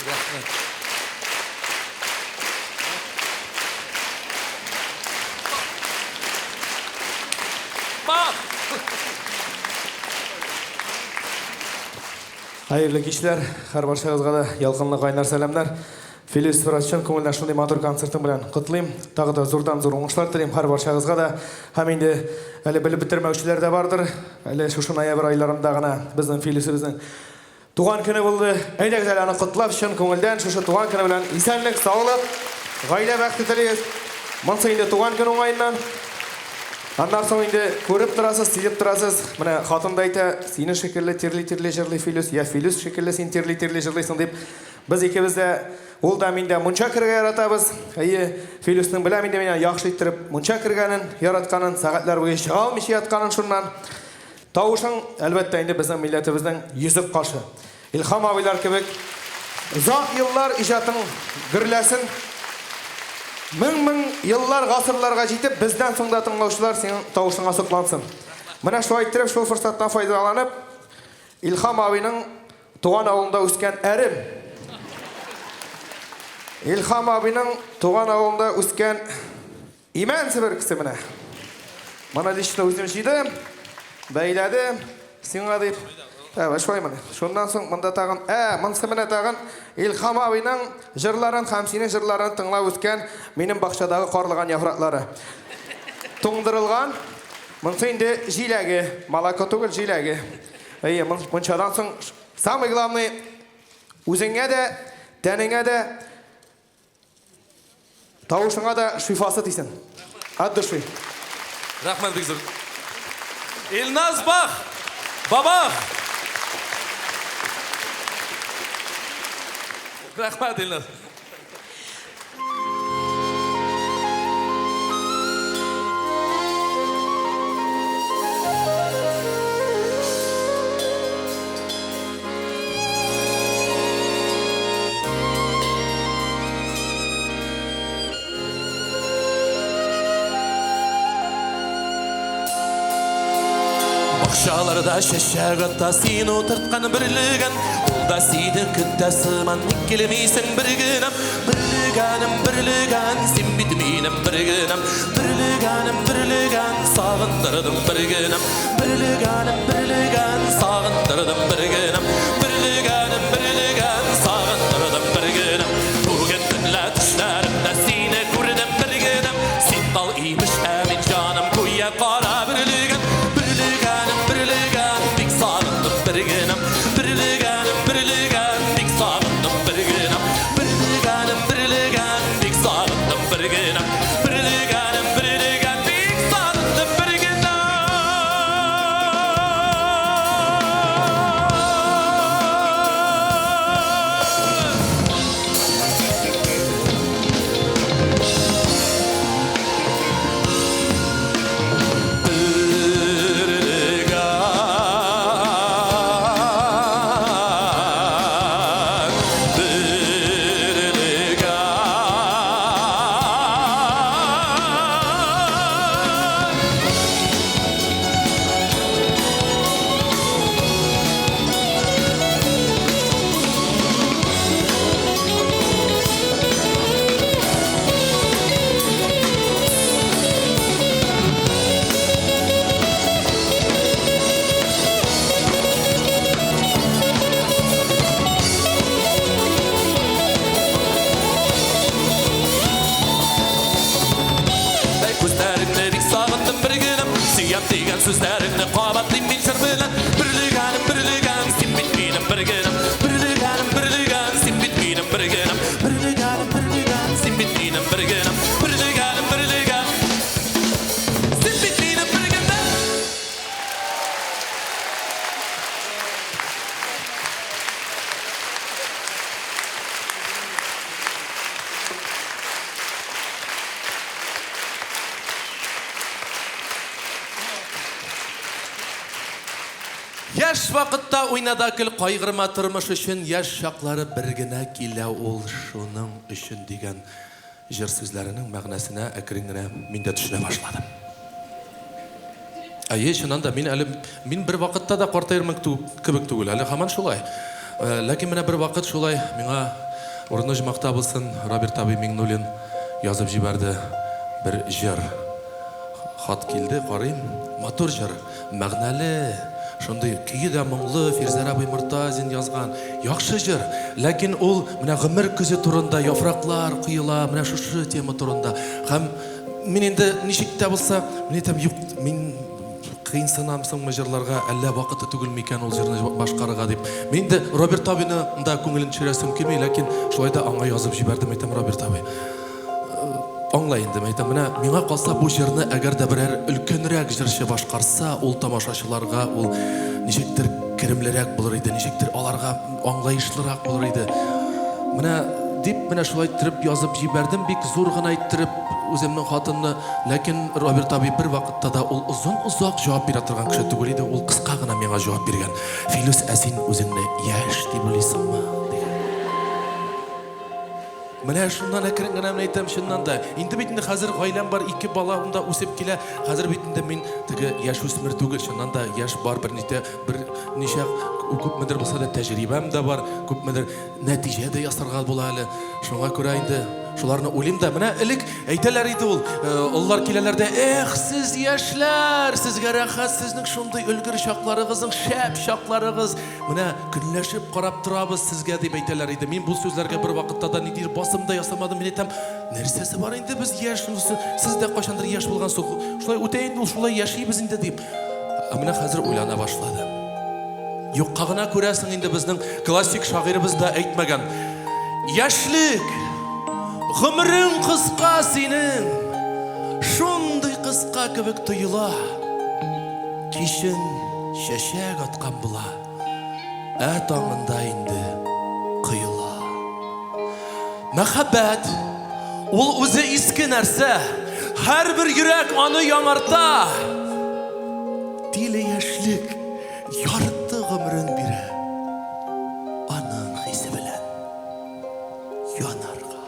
Speaker 1: Rahmet.
Speaker 4: Hayırlı kişiler, her barşağızға да ялқынлы қайнар сәлемдер. Филис Фрачын көңілден шындай матур концертім білен құтлайым. Тағы да зордан зор оңышлар тілеймін har баршағызға да. Һәм инде әлі біліп бітірмеушілер де бардыр. Әлі шушы ноябрь айларында ғана біздің Филисіміздің туған күні болды. Әйдәк зәләні құтлап шын көңілден шушы туған күні білен исәнлік, саулық, ғаилә бәхті тілейміз. Монсы инде туған күн оңайынан. Андан соң инде көріп тұрасыз, сиеп тұрасыз. Міне хатын да айта, сені шекерлі терли жырлы Филис, я Филис шекерлі сен терли жырлайсың деп. Біз екеуміз де ол да мен де мұнша кірге яратабыз. Филистің білә мен де менен яқшы иттіріп, мұнша кіргенін, яратқанын, сағатлар бойы шыға алмышы ятқанын шуннан. Тауышың әлбәттә инде біздің милләтебезнең йөзек қашы. Илхам абайлар кебек ұзақ еллар ижатын гүрләсін. Мың еллар, ғасырларға жетіп, бізден соңда тыңлаушылар сенің тауышыңа соқлансын. Міне шу айттырып, шул фырсаттан файдаланып, Илхам абының туған ауылында өскен әрім. Илхам абының туған ауылында өскен именсі бір кісі міне. Мына дешті өзім жейді, бәйләді, сеңа дейіп. Шуай міне. Шондан соң мұнда тағын, мұнсы міне тағын Илхам абының жырларын, хамсінің жырларын тыңлап өскен менің бақшадағы қарлыған яфрақлары. Тоңдырылған, мұнсы енді жиләге, малака түгіл жиләге. Мұншадан соң, самый главный, өзіңе де, тәніңе де, тауышыңа да шифасы тейсін. Ат дұши.
Speaker 1: Рахмет бик зур. Илназ Бах, Бабах. Рахмет Илназ. Бақшаларда шешек атта сен отыртқан бірлігін, ол да сені күттәсіман келмейсің біргінім. Бірлігін, сен бітмейнім біргінім. Бірлігін, сағындырдым біргінім. Бірлігін, сағындырдым біргінім. Бірлігін, сағындырдым біргінім. Бүгін түнлі түшлерімді сені көрдім біргінім. Сен тал иміш әмін жаным көйе қара бірлігін. Sözlerini qabatlayım min şır bilen. Birliganim, sen bitmeynim birginim. Birliganim, sen bitmeynim birginim. Birliganim, sen bitmeynim birginim. Birliganim, sen bitmeynim birginim. Яш вакытта уйнада көл кайгырма тормыш өчен яш шаклары бер генә килә ул шуның өчен дигән җыр сүзләренең мәгънәсенә әкрен генә мин дә төшенә башладым. Чыннан да мин бер вакытта да картайырмын кебек түгел, әле һаман шулай. Ләкин менә бер вакыт шулай миңа урыны җмакта булсын Роберт абый Миңнуллин язып җибәрде бер җыр. Хат килде, карыйм, матур җыр, мәгънәле. Шундай көйі дә моңлы, Фирзә абый Мортазин язган. Яхшы җыр, ләкин ул менә гомер көзе турында, яфраклар кыела, менә шушы тема турында. Һәм мин инде ничек тә булса, мин әйтәм, юк, мин кыйынсынамсың җырларга, әллә вакыты түгел микән ул җырны башкарырга дип. Мин дә Роберт абыйны да күңелен төшерәсем килми, ләкин шулай да аңа язып җибәрдем, әйтәм, Роберт абый. Аңлай инде, әйтәм, менә миңа калса бу җырны әгәр дә берәр өлкәнрәк җырчы башкарса, ул тамашачыларга ул ничектер керемлерәк булыр иде, ничектер аларга аңлаешлырак булыр иде. Менә дип, менә шулай иттереп язып җибәрдем, бик зур гына иттереп үземнең хатымны, ләкин Роберт абый бер вакытта да ул озак җавап бирә торган кеше түгел иде, ул кыска гына миңа җавап биргән. Филус, ә син үзеңне яшь дип уйлыйсыңмы? Менә шуннан әкрен генә мен әйтәм, чыннан да. Инде бит инде хәзер гаиләм бар, 2 балам да үсеп килә. Хәзер бит инде мин теге яшь үсмер түгел, чыннан да яшь бар, бер ничә күпмедер булса да тәҗрибәм дә бар, күпмедер нәтиҗә дә ясарга була әле. Шуңа күрә инде шуларны уйлыйм да. Менә элек әйтәләр иде ул, оллар киләләр дә, "Эх, сез яшьләр, сезгә рәхәт, сезнең шундый өлгер чакларыгызның, шәп чакларыгыз. Менә көнләшеп карап торабыз сезгә" дип әйтәләр иде. Мин бу сүзләргә бер вакытта да нидер басымда ясамадым. Мин әйтәм, нәрсәсе бар инде без яшь, сез дә кайчандыр яшь булгансыз. Шулай үтә инде, шулай яшибез инде дип. Менә хәзер уйлана башлады. Юкка гына күрәсең инде безнең классик шагыйрыбыз да әйтмәгән. Яшьлек, гомерең кыска синең, шундый кыска кебек тоела. Кичен чәчәк аткан була, таңында инде кыела. Мәхәббәт, ул үзе иске нәрсә, һәрбер йөрәк аны яңарта. Тиле яшьлек ярты гомерен бирә, аның хисе белән янарга.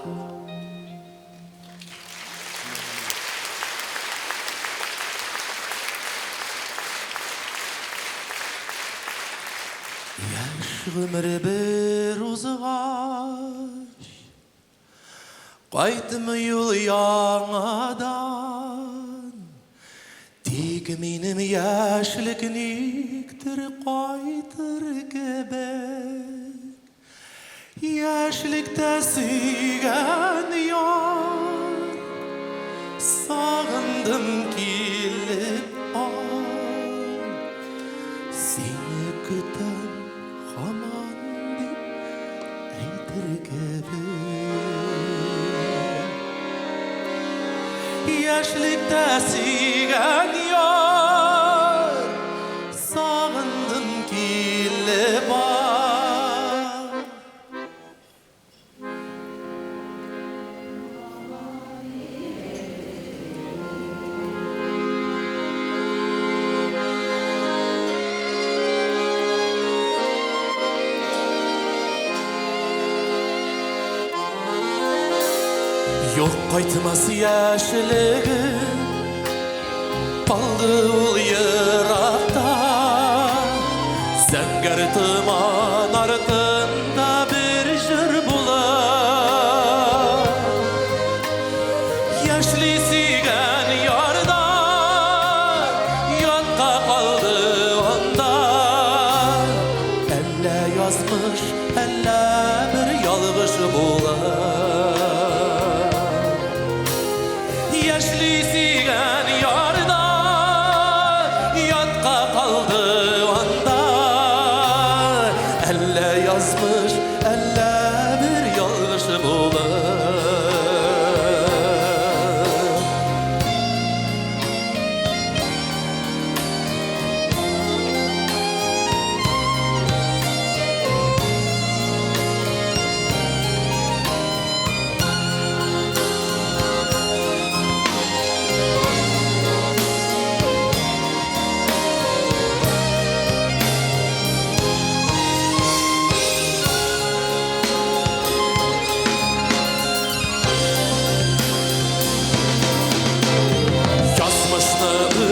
Speaker 1: Яшь гомере бер узгач, кайтмый ул яңадан. Тик минем яшьлек никтер кайтыр кебек, яшьлектә сөйгән яр, сагындым килеп сине көтәм һаман дип әйтер кебек. Яшьлектә сөйгән яр, сагындым килеп Yok kaytmaz yaşlığım, kaldı ul yırakta. Zəngər tıman ardında bir jır bular. Yaşlı sigen yardan, yanqa kaldı onda. Elle yazmış, elle bir yalğış bular. Yaşlı sigen yardan, yanqa kaldı onda. Elle yazmış, elle bir yalğış bular.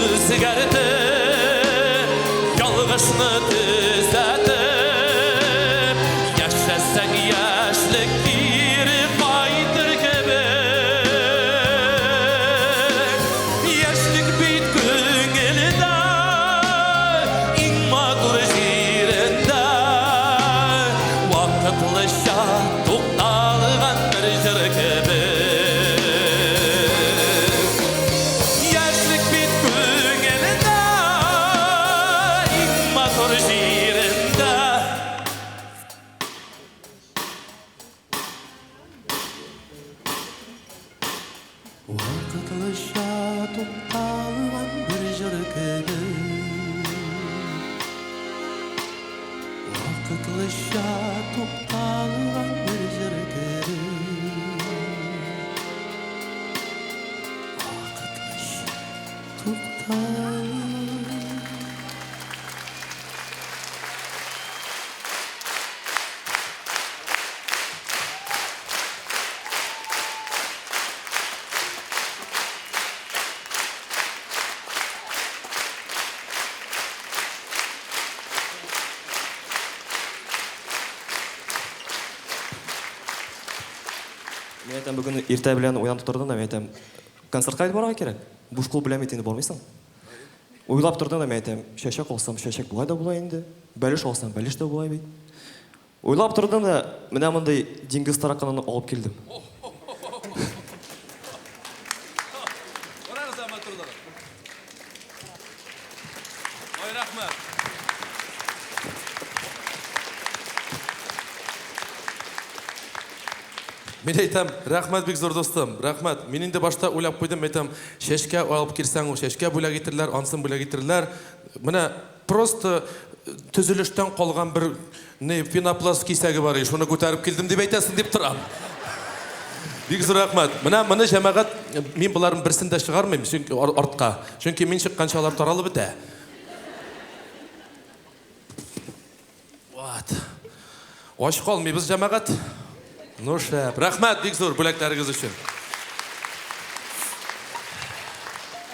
Speaker 1: Özgərdi, yalğışını düzətib, yaşasən yaşlıq geri qayıdır kebek. Yaşlıq bit göngüldə, inma
Speaker 2: Vakıtlıca toplanan bir zirgeri Vakıtlıca toplanan
Speaker 5: Мен айтам, бүгін ерте белән уянып тордым да, мен айтам, концертка алып барырга кирәк. Буш кул белән бит инде бармыйсың. Уйлап тордым да, мен айтам, чәчәк алсам, чәчәк булай да була инде. Бәлеш алсам, бәлеш дә булай бит. Уйлап тордым да, менә мондай диңгез тараканын алып килдем.
Speaker 1: Ой, рахмат. Мен айтам, рахмат бик зор достым, рахмат. Мен инде башта уйлап куйдым, айтам, шәшкә алып кирсәң, ул шәшкә бүләк итерләр, ансын бүләк итерләр. Менә просто төзелештән калган бер пенопласт кисәге бар, шуны күтәреп килдем дип әйтәсең дип торам. Бик зур рахмат. Менә моны җәмәгать, мин буларның берсен дә чыгармыйм, чөнки артка. Чөнки мин чыкканча алар таралып бетә. Вот. Аш калмыйбыз җәмәгать. Ну шәп. Рахмат бик зур бүләкләрегез өчен.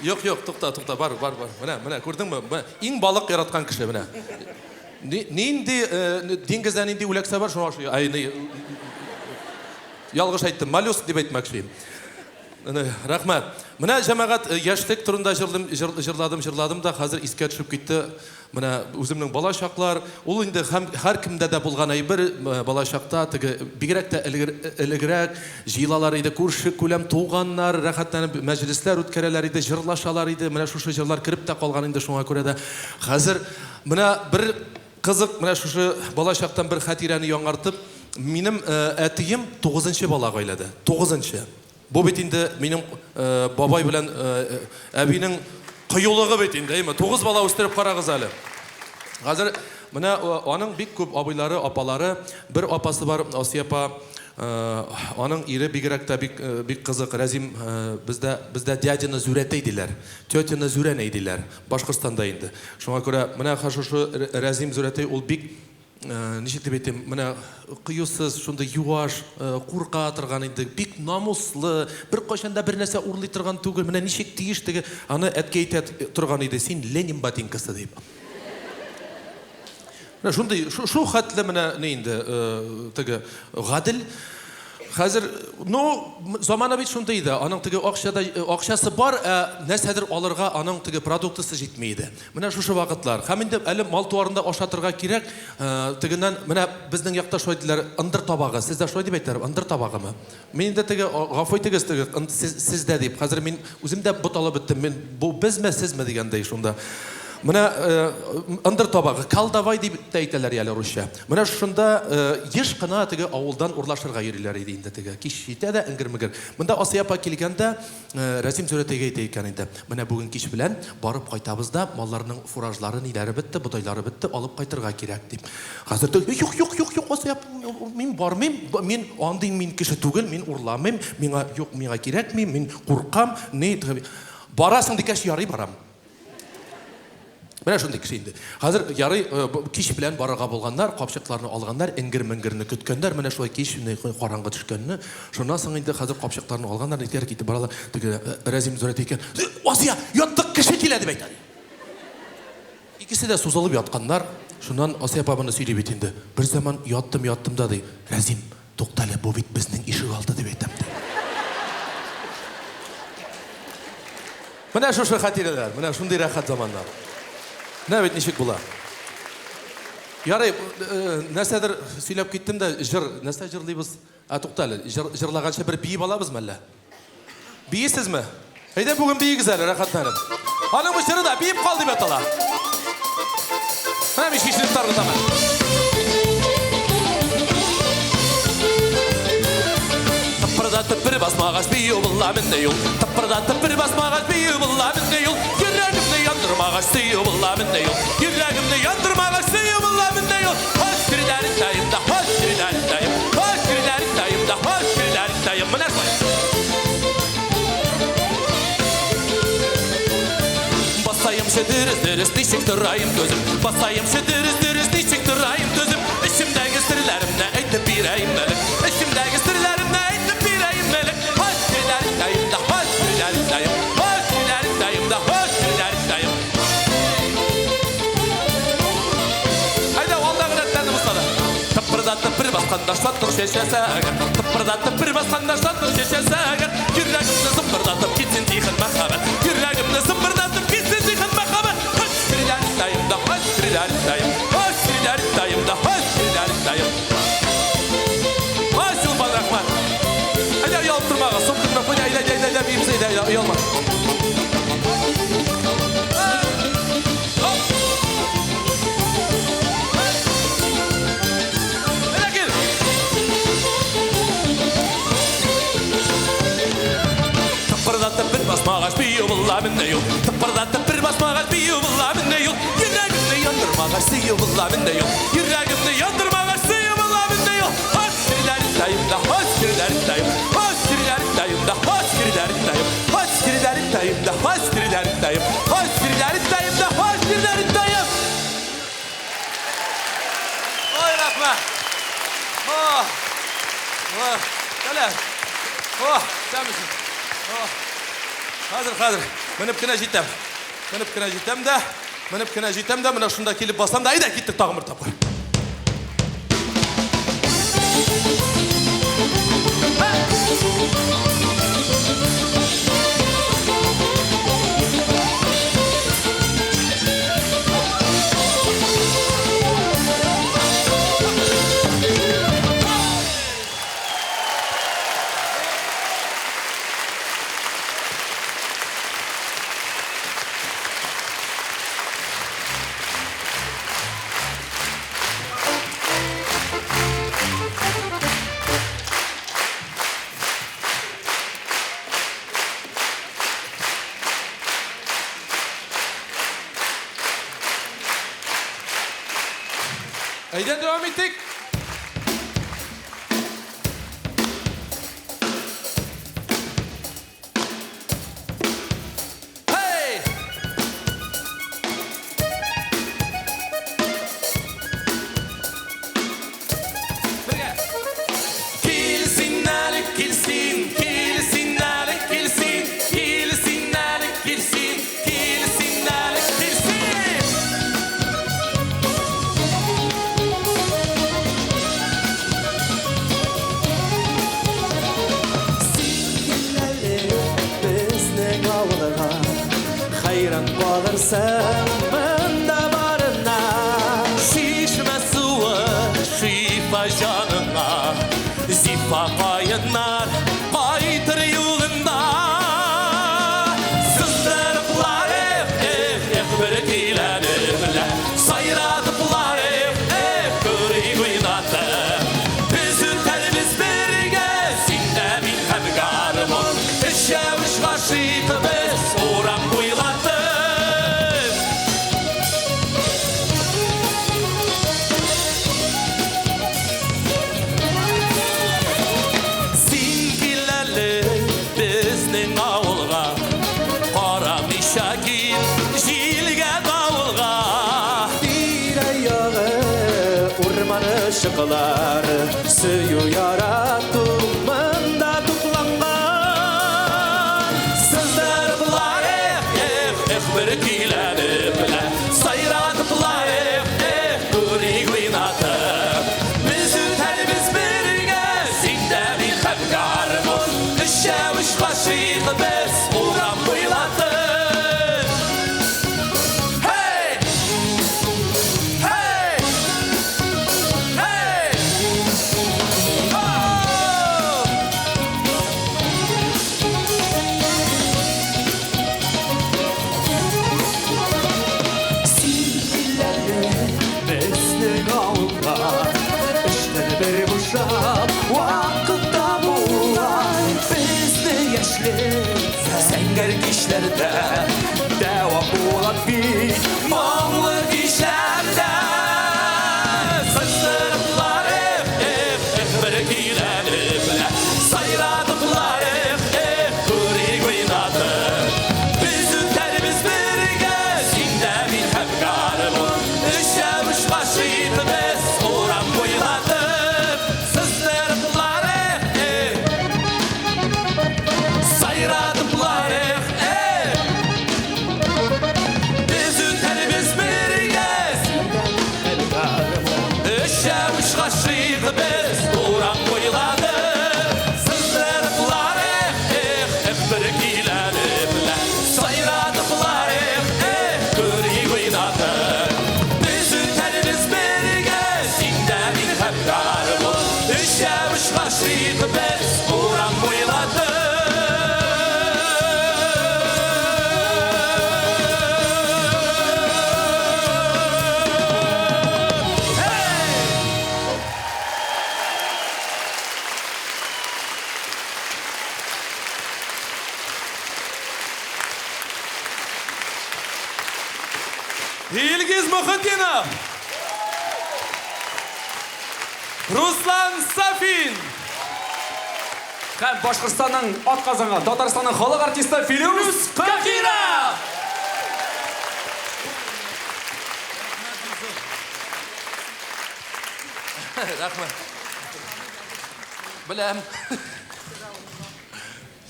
Speaker 1: Юк, тукта, бар. Менә, күрдеңме? Иң балык яраткан кеше менә. Нинди диңгездән нинди үләксә бар, шуңа ошый. Ялгыш әйттем, моллюск дип әйтмәкче. Рахмат. Менә җәмәгать яшьлек турында җырладым да, хәзер искә төшеп китте. Менә үземнең балачаклар, ул инде һәр кемдә дә булган бер балачакта, теге бигрәк тә элегрәк җыелалар иде, күрше күләм туганнар, рәхәтләнеп мәҗлесләр үткәрәләр иде, җырлашалар иде. Менә шушы җырлар кирип тә калган инде, шуңа күрә дә хәзер менә бер кызык, менә шушы балачактан бер хатирәне яңартып, минем әтием 9нчы бала гаиләдә. 9нчы. Бу бит инде минем бабай белән әбинең кыюлыгы бит инде, 9 бала үстереп карагыз әле. Хәзер менә аның бик күп абыйлары, апалары, бер апасы бар, Асия апа, аның ире бигрәк тә бик кызык, Рәзим, бездә дядяны Зүрәтәй диләр, тетяны Зүрәнәй диләр, Башкортстанда инде. Шуңа күрә менә шушы Рәзим Зүрәтәй ул бик ничек дип әйтим, менә кыюсыз, шундай юаш, курка торган инде, бик намуслы, бер кайчанда бер нәрсә урлый торган түгел, менә ничек тиештеге, аны әткә әйтә торган иде, син Ленин ботинкасы дип. Менә шундай, шу хәтле менә инде, теге гадел. Хәзер, замана бит шундай иде, аның теге акчасы бар, нәрсәдер алырга аның теге продуктысы җитмәй иде. Менә шушы вакытлар. Һәм инде әле мал туарында ашатырга кирәк, тегеннән менә безнең якта шулай диләр, ындыр табагы. Сездә шулай дип әйтәләр, ындыр табагымы? Мин инде теге гафу итегез, теге сездә дип. Хәзер мин үзем дә бут алып беттем. Мин бу безме, сезме дигәндәй шунда. Менә ындыр табагы, калдавай дип әйтәләр әле русча. Менә шунда еш кына теге авылдан урлашырга йөриләр иде инде теге. Кич җитә дә иңгер-миңгер. Монда Асия апа килгәндә Рәсим Зүрәтәйгә әйтә икән инде. Менә бүген кич белән барып кайтабыз да, малларның фуражлары ниләре бетте, бутайлары бетте, алып кайтырга кирәк дип. Хәзер юк, Асия апа, мин бармыйм, мин андый мин кеше түгел, мин урламыйм, миңа кирәкми, мин куркам, барасың дигәч ярый барам. Менә шундый кеше инде. Хәзер ярый кич белән барырга булганнар, капчыкларны алганнар, иңгер-миңгерне көткәннәр, менә шулай кич караңгы төшкәнне. Шуннан соң инде хәзер капчыкларны алганнар, итәр китеп баралар. Теге Рәзим Зүрәтәй икән. Асия, яттык кеше килә дип әйтә. Икесе дә сузылып ятканнар. Шуннан Асия апа моны сөйли бит инде. Бер заман яттым да ди. Рәзим, туктале, бу бит безнең ишек алды дип әйтәм. Менә шушы хатирәләр, менә шундый рәхәт заманнар. Нә бит ничек була? Ярый, нәрсәдер сөйләп киттем дә, нәрсә җырлыйбыз? Туктале, җырлаганча бер биеп алабызмы әллә? Биесезме? Әйдә бүген биегез әле, рәхәтләнеп. Аның бу җыры да биеп кал дип әйтәләр. Менә мишкишне таргытам. Тапырдатып бер басмагач бию була миндә юл. Тапырдатып бер басмагач бию була миндә юл. Йөрәгемне янды
Speaker 2: yandırmağa suyu bulamında yok. Yüreğimde yandırmağa suyu bulamında yok. Hoş kirilerindeyim da hoş kirilerindeyim. Hoş kirilerindeyim da hoş kirilerindeyim. Bu ne say? Basayım şu dürüst dürüst dişik durayım gözüm. Basayım şu dürüst dürüst dişik durayım gözüm. İçimdeki sırlarımla eğitip bireyim melek. İçimdeki sırlarımla eğitip bireyim melek. Hoş kirilerindeyim da hoş kirilerindeyim. Hoş kirilerindeyim da hoş kirilerindeyim. Haydi vallahi öğretmendim ustada. Tıpırdatıp bir baskanda şattır şeşese eğer. Tıpırdatıp bir baskanda şattır şeşese eğer. Yüreğimde zımbırdatıp gitsin diğin mekabet. Yüreğimde zımbırdatıp gitsin diğin mekabet. Hoş kirilerindeyim da hoş kirilerindeyim. Hoş kirilerindeyim da hoş kirilerindeyim. Hoş yıl bana. Haydi yol durmağa, son kırmak. Haydi bir bize haydi yolma. Tıpırdatıp bir basmağa bir yuvulla yok. Tıpırdatıp bir basmağa bir yuvulla yok. Yüreğimde yandırmağa sıyıvulla yok. Yüreğimde yandırmağa sıyıvulla yok. Hoş kirilerindeyim da hoş kirilerindeyim. Hoş kirilerindeyim da hoş kirilerindeyim. Hoş kirilerindeyim da hoş kirilerindeyim. Hoş kirilerindeyim da hoş kirilerindeyim. Oy rahmet. Oh. Oh. Gel. Oh. Sen misin? Oh. Hazır. Menip kine jitem. Menip kine jitem de mına şunda kelip basam da ayda gittik tağımır tapı. Aydan devam ettik. Hey! Kilsinler kilsin, kilsinler kilsin, kilsinler kilsin, kilsinler kilsin.
Speaker 3: Hayran kalırsam mında barına.
Speaker 2: Şişme suyu şifa canına. Zifa kayınlar kaytır yolunda. Sızdırıplar bir kilenimle. Sayradıplar körü kuynadı. Biz ülkemiz birge sinde bin hemgarımın. Eşeviş kaşıydı biz uğram kuyladı. Singilerle bizning avulga qaramışa git jilge davulga.
Speaker 3: Bir ayağı urmanı şıkılar. Suyu yarattım mında tutlangan.
Speaker 2: Sızdırıplar bir kilenimle. Sayradıplar körü kuynadı. Biz ülkemiz birge sinde bin hemgarımın. Eşeviş kaşıydı biz uğram kuyladı. Hey! Hey! Hey! Ah! İlgiz Muhitdinov. Ruslan Safin.
Speaker 6: Һәм Башкортстанның атказанган Татарстанның халык артисты Филюс
Speaker 2: Кахиров. Рахмет. Білем.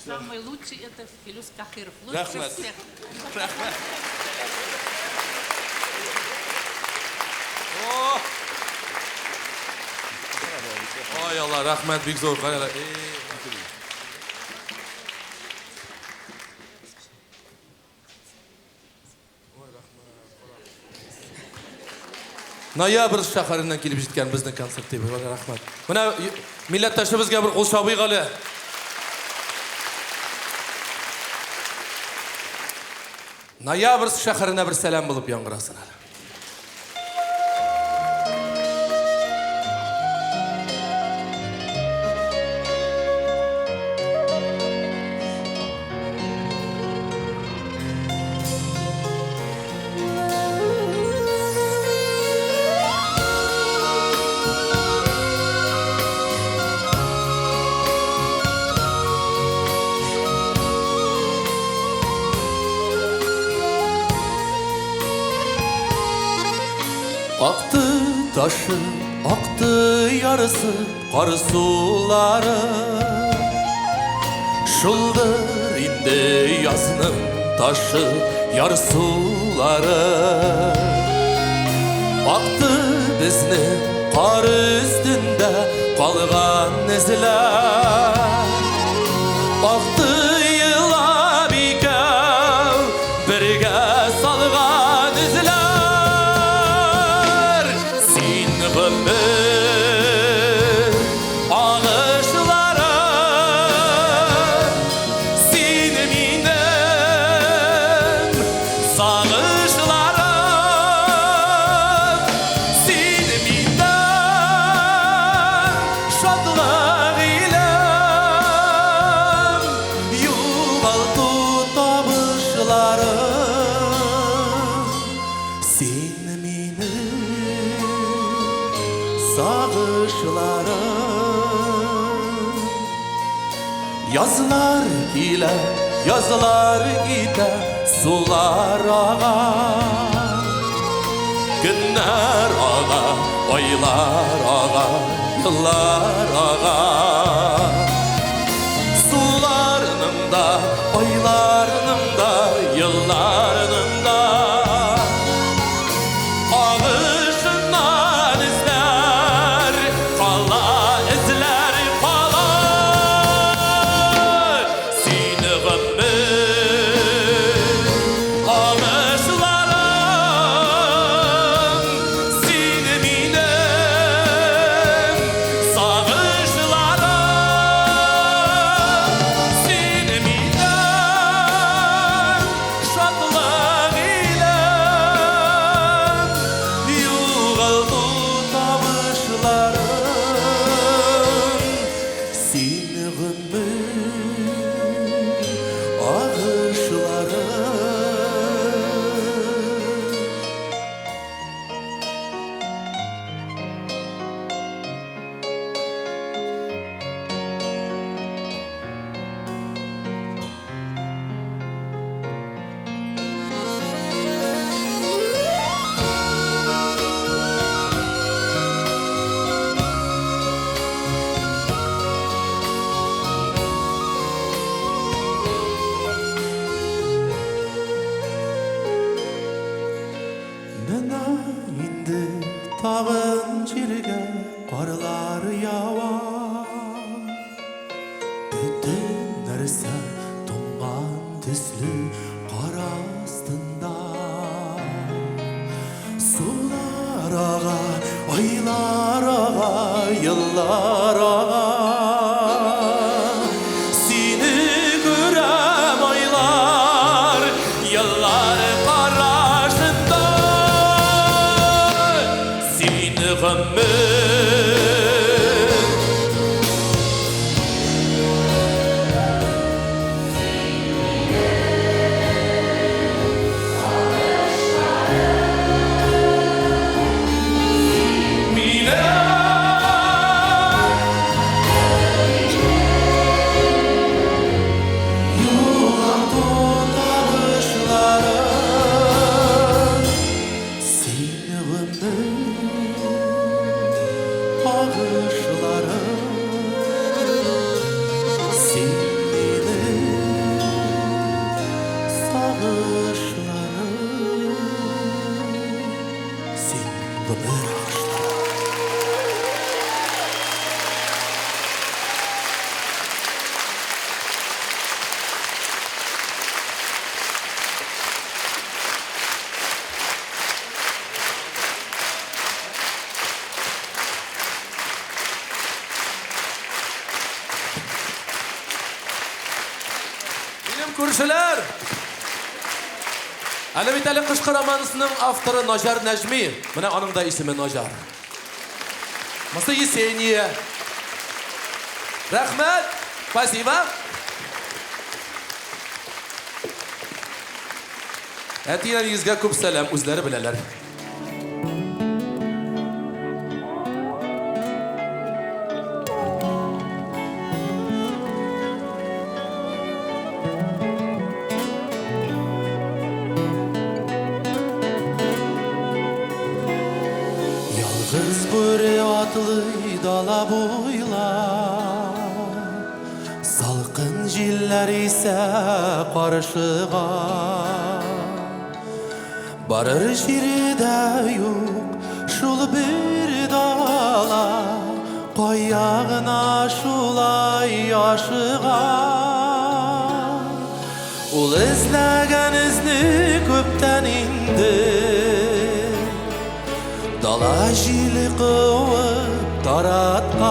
Speaker 7: Самый лучший это Филюс Кахиров.
Speaker 2: Рахмет.
Speaker 7: Лучше всех.
Speaker 2: Ой Allah, rahmet büyük zor. Noyabr shaharidan kelib jetgan bizning konsert deb rahmat. Mana millatdoshimizga bir qo'l shobiy qali. Noyabr shaharina bir salom bo'lib yong'irasin. Aktı taşı, aktı yarısı, kar suları. Şuldur indi yazının taşı, yar suları. Aktı bizni kar üstünde kalgan izler. Aktı yıla bikev, birge salgan izler. Yazlar ile, yazlar gide, sular ağa. Günler ağa, aylar ağa, yıllar ağa. Sularının da, aylarının da, yıllarının da. Ağışından izler, kala izler, kala. Tağın çirge karlar yavar. Bütün nerse dongan tüslü kar astında. Sular ağa, aylar ağa, yıllar ağa. Seni görem aylar, yıllar karşında. Seni
Speaker 1: Seni ömür ağışlarım Seni sağışlarım Seni ömür ağışlarım Benim көршілер Әлеметәлі қышқы романысының авторы Нажар Нәжми. Міне оның да есімі Нажар. Мысы Есения. Рахмет. Спасибо. Әтиңізге көп сәлем, өзлері білелер. Yalğız böre atlı dala boylar Salqın jiller ise qarşığa Barır jiride yok şul bir dala Koyağına şulay yaşığa Ul izlegen izni köpten indi Dala jili qıvıp taratkan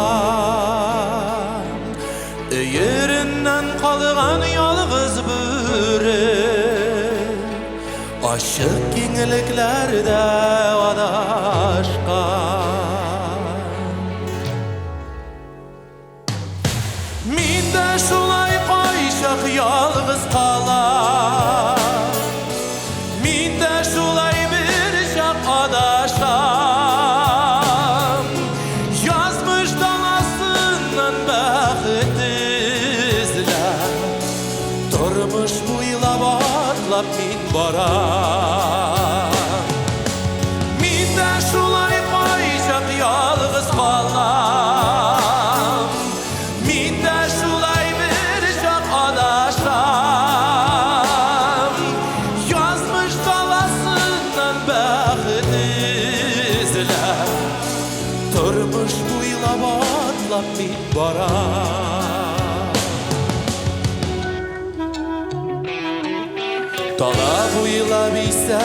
Speaker 1: Yerinden kalgan yalğız bürü Aşık kengiliklerde adaşkan Min de şulay qayşaq yalğız qalar Min de şulay bir şaq adaşam Yazmış dalasından bəxit izler Durmuş buylab atlap min baram Min de şulay qayşaq yalğız qalam Min de şulay bir şaq adaşam Yazmış dalasından bəxit izler Durmuş buylab atlap min baram Dala buylab ise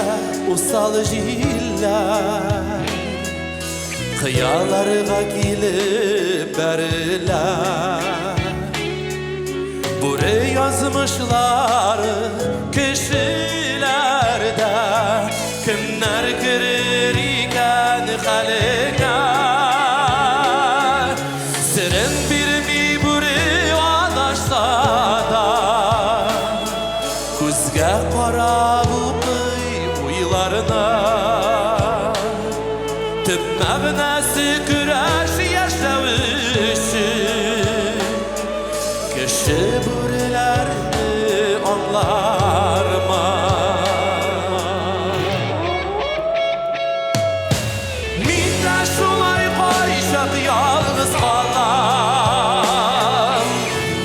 Speaker 1: usal jiller Kıyalarga kilip beriler Bure yazmışlar kişilerde Kimler girir iken haline Sirin bir mi bure adaşsa da Kuzga qara buqıy uylarına Tüp məğnəsi güreş yaşavışı Kişi burilerini anlar mı? Min de şulay qayşaq yalğız qalam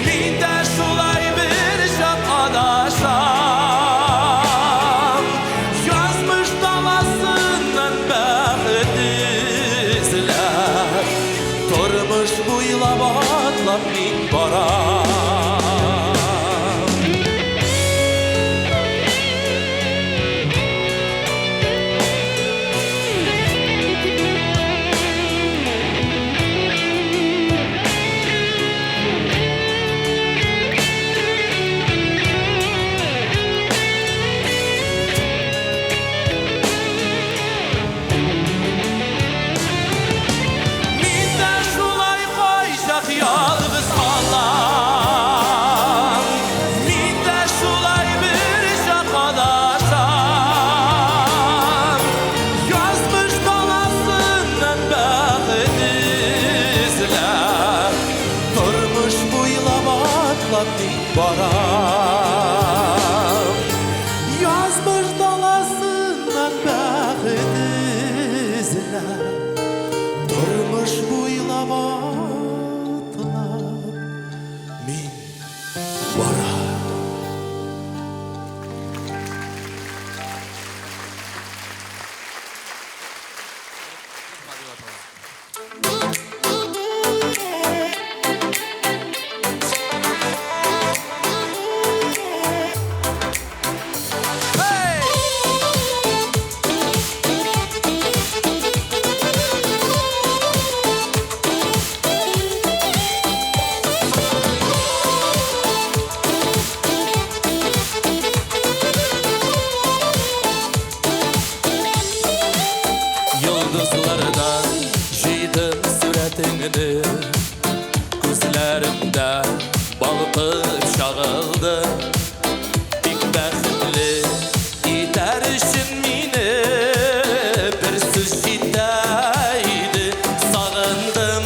Speaker 1: Min de şulay bir şaq adaşam Yazmış dalasından bəxit izler Durmuş buylab atlap min baram Min de şulay qayşaq yalğız qalam
Speaker 2: Баш буйлап атлап мин бара. Yıldızlardan jıydım suretini, gözlerimde balkıp şağıldı. Bik bəxtli iter için mini, bir söz jidəydi sağındım.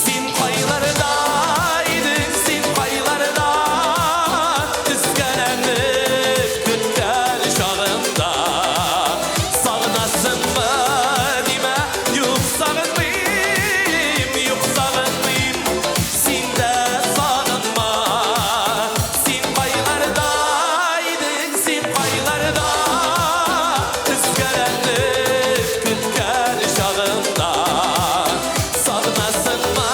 Speaker 2: Sin qaylardaydın, sin qaylarda, üzgələmib kütkən şağımda. Sağınasın mı dime, yok sağınmayım, yok sağınmayım. Sin de sağınma, sin qaylardaydın, sin qaylarda, üzgələmib kütkən şağımda. Sağınasın mı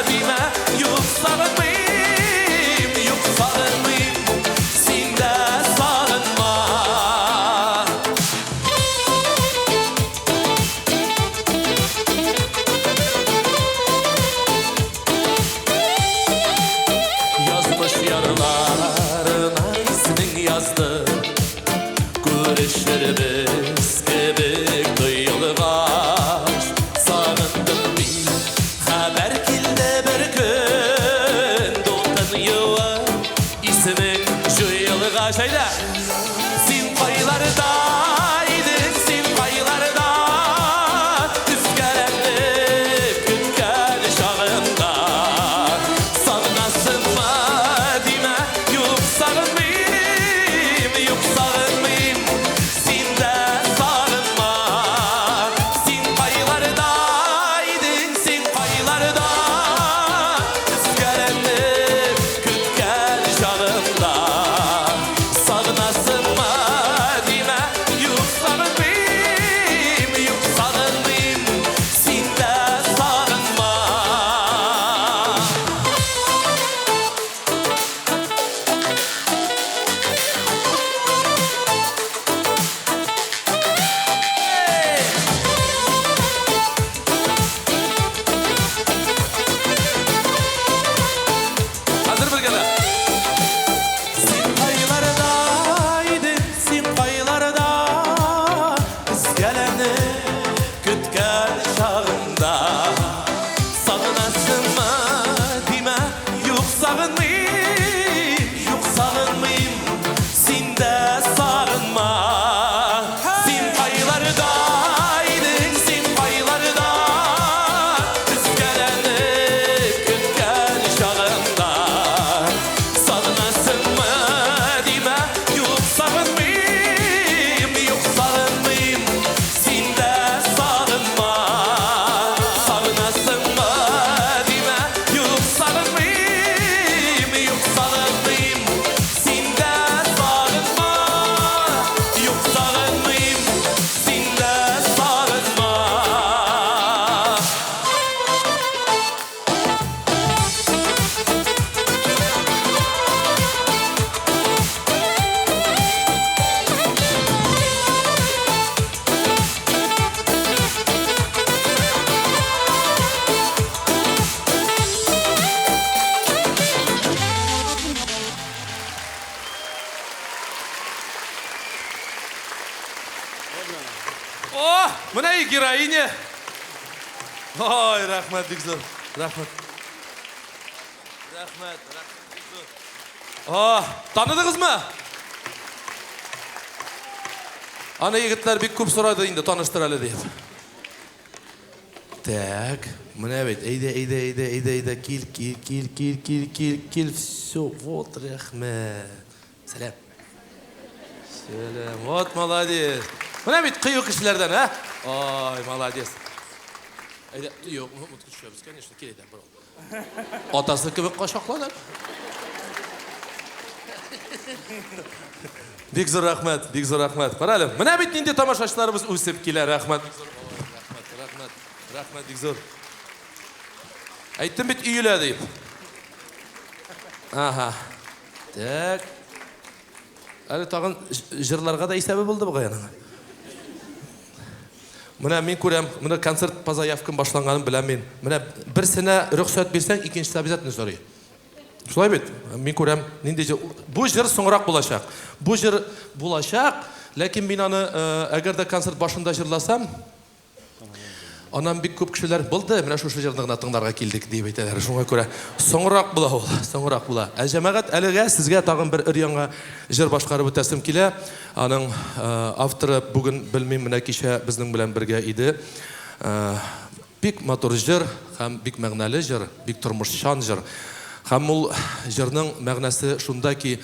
Speaker 2: dime, yok sağınmayım, yok sağınmayım. Sin de sağınma. Yazmış yarlarına ismin yazdı. Görüşlerimiz gibi duyulgaç. Sağındım bil, haber kilde bir gün. Doğdan yuva, ismin juyulgaç. Haydi. Sin qaylardaydın, sin qaylarda, üzgələmib kütkən şağımda. Sağınasın mı dime, yok sağınmayım, yok sağınmayım. Sin de sağınma, sin qaylardaydın, sin qaylarda, üzgələmib kütkən şağımda. Sağınasın mı dime, yok sağınmayım, yok sağınmayım. Sin de sağınma. Hazır birgele. Sin qaylardaydın, sin qaylarda, üzgələni kütkən şağımda. Sağınasın mı dime, yok sağınmayım, yok sağınmayım. Sin de sağınma. Sin qaylardaydın, sin qaylarda, üzgələni kütkən şağımda. Sağınasın mı dime, yok sağınmayım, yok sağınmayım. Sin de sağınma. Sağınasın mı dime, yok sağınmayım, yok sağınmayım. Sin de sağınma, yok sağınmayım. Sin de sağınma. Oh, mına героиня. Ой, рахмат, бик зор. Рахмат. Рахмат, бик зор. Oh, tanıdınız mı? Ana yigitler bik көп сұрады енді tanıştırалы деп. Так, мына бет, eyde, кел, все, вот, рахмат. Сәлем. Сәлем, вот, молодец. Мына бит қиюк кішілерден, а? Ой, молодец.
Speaker 1: Әйдә, юк, мутка төшәбез, конечно, киләдә бер. Атасы кебек кашаклады. Бик зур рәхмәт, бик зур рәхмәт. Карале, менә бит нинди тамашачыларыбыз үсеп килә. Рәхмәт. Рәхмәт, бик зур. Әйттем бит өйлә дип. Ага. Так. Әле тагын җырларга да исәбе булды бу гаяның. Менә мин күрәм, менә концерт по заявкам башланганын беләм мин. Менә берсенә рөхсәт бирсәң, икенчесе обязательно сорый. Шулай бит? Мин күрәм, нинди бу җыр соңрак булачак. Бу җыр булачак, ләкин мин аны әгәр дә концерт башында җырласам, анан бик күп кешеләр булды, менә шушы җырны гына тыңларга килдек дип әйтәләр. Шуңа күрә соңрак була ул, соңрак була. Ә җәмәгать әлегә сезгә тагын бер өр-яңа җыр башкарып үтәсем килә. Аның авторы бүген белмим, менә кичә безнең белән бергә иде. Бик матур җыр һәм бик мәгънәле җыр, бик тормышчан җыр. Һәм ул җырның мәгънәсе шунда ки,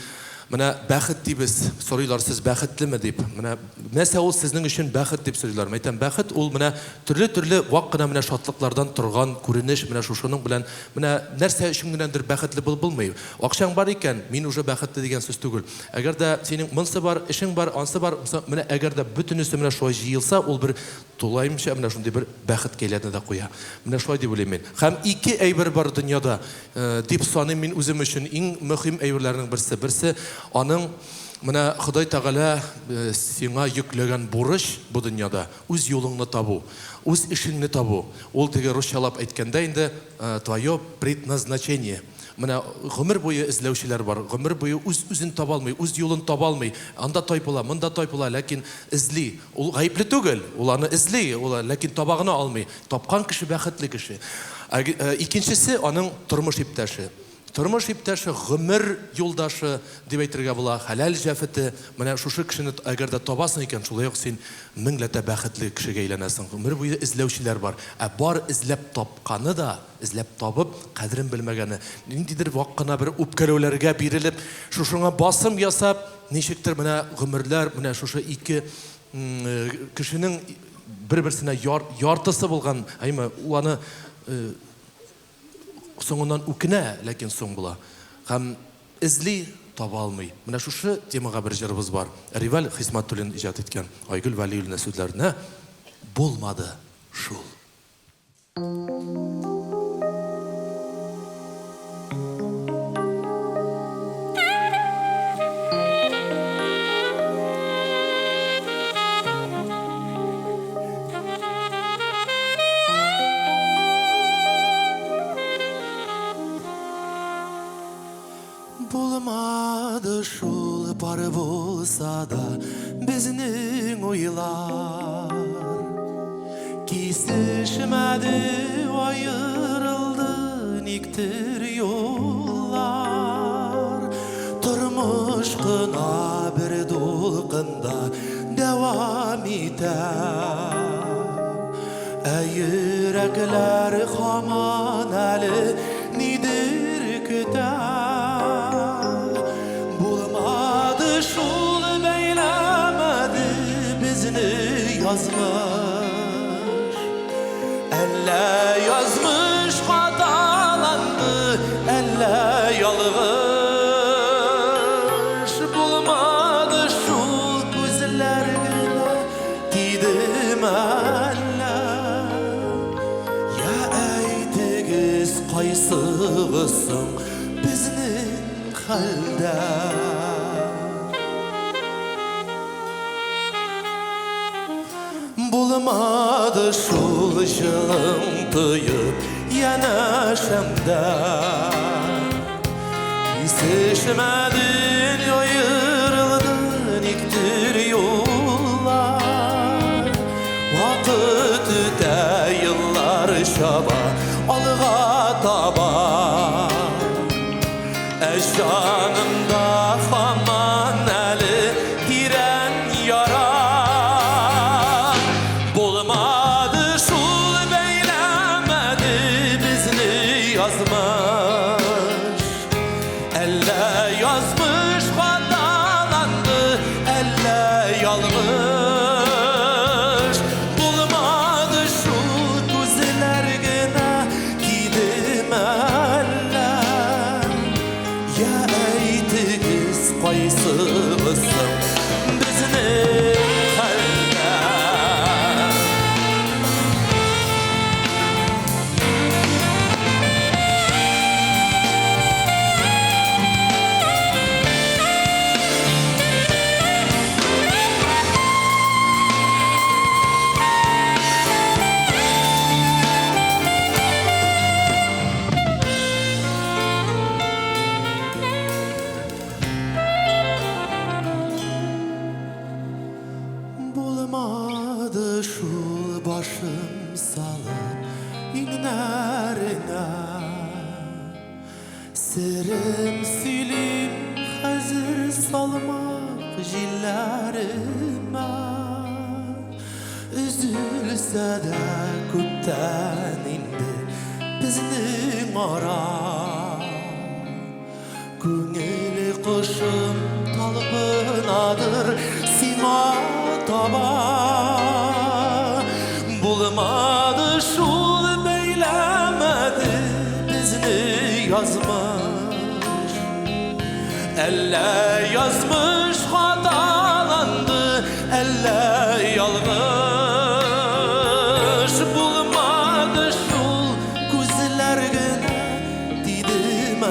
Speaker 1: менә бәхет дибез, сорыйлар сез бәхетлеме дип. Менә нәрсә ул сезнең өчен бәхет дип сорыйлар. Әйтәм, бәхет ул менә төрле вак кына менә шатлыклардан торган күренеш, менә шушының белән менә нәрсә өчен генәдер бәхетле булмый. Акчаң бар икән, мин уже бәхетле дигән сүз түгел. Әгәр дә синең монсы бар, эшең бар, ансы бар, менә әгәр дә бөтенесе менә шулай җыелса, ул бер тулаймча менә шундый бер бәхет кәйләне дә куя. Менә шулай дип уйлыйм мин. Һәм ике әйбер бар дөньяда, дип саныйм мин үзем өчен иң мөһим әйберләрнең берсе аның менә Ходай Тәгалә сиңа йөкләгән бурыч бу дөньяда үз юлыңны табу, үз эшеңне табу. Ул теге русчалап әйткәндә инде твое предназначение. Менә гомер буе эзләүчеләр бар, гомер буе үзен таба алмый, үз юлын таба алмый. Анда тайпыла, монда тайпыла, ләкин эзли. Ул гаепле түгел, ул аны эзли, ләкин табагына алмый. Тапкан кеше бәхетле кеше. Икенчесе аның тормыш иптәше. Тормыш иптәше, гомер юлдашы дип әйтергә була, хәләл җәфете. Менә шушы кешене әгәр дә табасың икән, шулай ук син меңләтә бәхетле кешегә әйләнәсең. Гомер буе эзләүчеләр бар. Бар эзләп тапканы да, эзләп табып, кадерен белмәгәне, ниндидер вак кына бер үпкәләүләргә бирелеп, шушыңа басым ясап, ничектер менә гомерләр, менә шушы ике кешенең бер-берсенә яртысы булган, әйме, ул аны соңыннан үкенә, ләкин соң була. Һәм эзли, таба алмый. Менә шушы темага бер җырыбыз бар. Ривал Хисмәтуллин иҗат иткән Айгөл Вәлиуллина сүзләренә булмады шул. Булмады шул, бар булса да безнең уйлар. Кисешмәде, аерылды никтер юллар. Тормыш кына бер дулкында дәвам итә. Йөрәкләр һаман әле нидер көтә. Шул бәйләмәде безне язмыш. Әллә язмыш хаталанды, әллә ялгыш. Булмады шул күзләргә тидем әллә. Я әйтегез, кайсыгысың безнең хәлдә? Булмады шул җылың тыйып янәшәмдә. Кисешмәдең, аерылды никтер юллар. Вакыт үтә, еллар чаба алга таба. Җанымда һаман әле тирән яра. Әллә язмыш хаталанды, әллә ялгыш. Булмады шул
Speaker 2: şul başım salıp inlerine Serim silim hazır salmak jillerime Üzülse de köpten indi bizning ara Көңіл құшым талпынаdır сиңа таба Bulmadı şul beylemedi bizni yazmış Elle yazmış hatalandı elle yalmış Bulmadı şul gözlergine dedim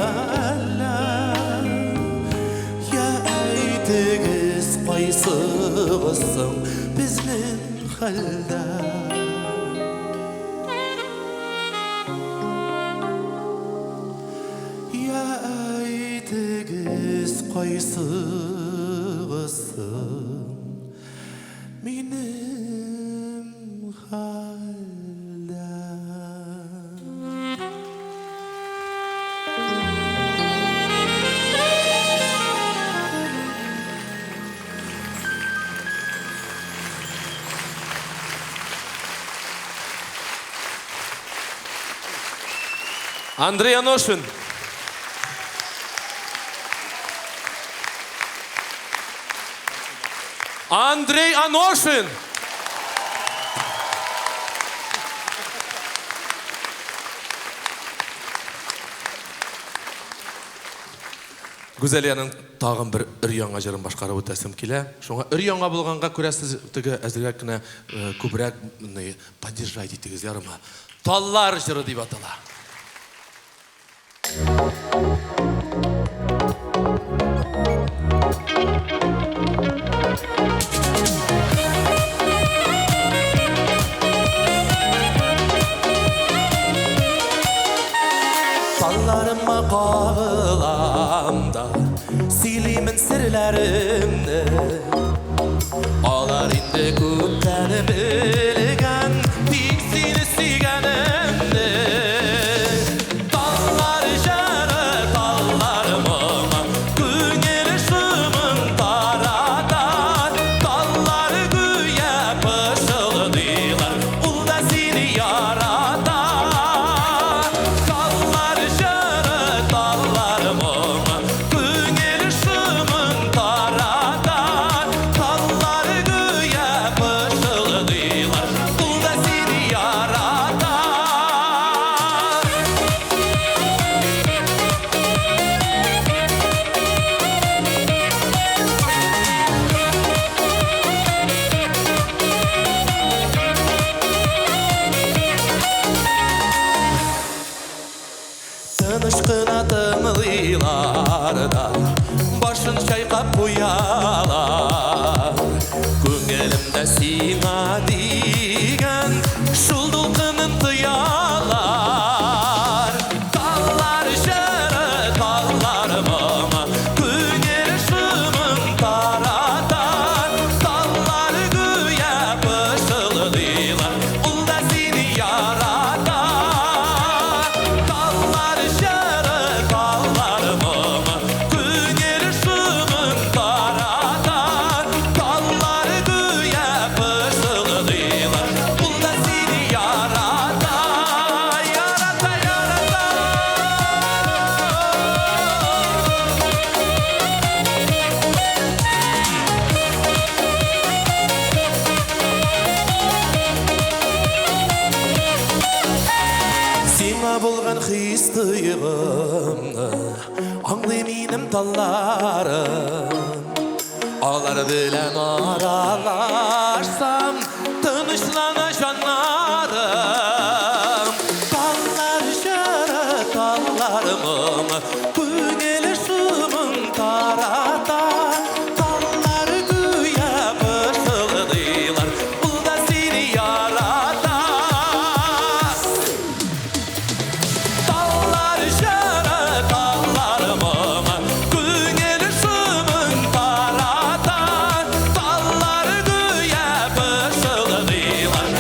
Speaker 2: Tegiz qaysıgısın bizning halda Ya ay tegiz qaysıgısın menim halda
Speaker 1: Андрей Аношин. Андрей Аношин. Гүзәлияның тагын бер өр-яңа җырын башкарып үтәсем килә. Шуңа өр-яңа булганга күрә сез теге әзрәк кенә күбрәк поддержать итегез ярыма. Таллар җыры дип атала.
Speaker 2: Tallarıma kağılamda Silimin sirlerimni Alar indi köpten bilgen Dik seni sigenemni Tallar jara tallarıma Köngel ışımın taradan Tallar güye pışıldılar Ul da seni yaradan Tallar jara tallarıma Köngel ışımın taradan Tallar güye pışıldılar Ul da seni yaradan Tınışkına tımlıylarda Başın çaykap uyalar Köngülümde sina digen Şul dulkının tıyalar Tallar jara tallarıma Köngel ışımın taradan Tallar güye pışıldılar Ul da seni yaradan Tallar jara tallarıma Köngel ışımın taradan Tallar güye pışıldılar Ul da seni yarata Yarata yarata Сиңа булган хис-тойгымны Аңлый минем талларым Алар белән аралашсам Тынычлана җаннарым Таллар жара талларым Күңел ышымын тарата Таллар güya пышылдыйлар Ул да сени ярата Tallar jara tallarıma Köngel ışımın taradan Tallar güya pışıldılar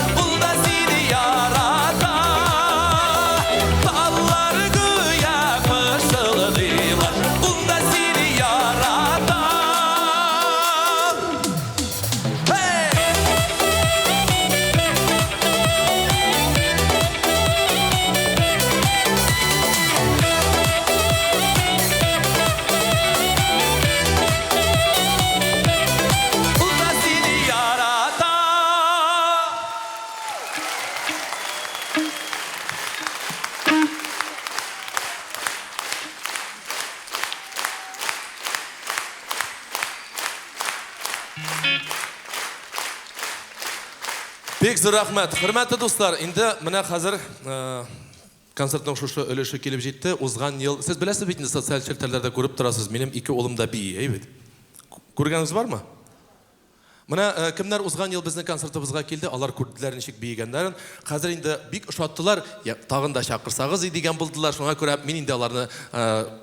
Speaker 1: Бек зор рахмет. Хөрмәтле дуслар, инде менә хәзер концертның шушы өлеше килеп җитте. Узган ел, сез беләсез бит инде социаль челтәрләрдә күреп торасыз. Минем ике улым да бии, әйбет. Күргәнегез бармы? Менә кемнәр узган ел безнең концертыбызга килде, алар күрделәр ничек биегәннәрен. Хәзер инде бик ошаттылар. Тагын да чакырсагыз дигән булдылар. Шуңа күрә мин инде аларны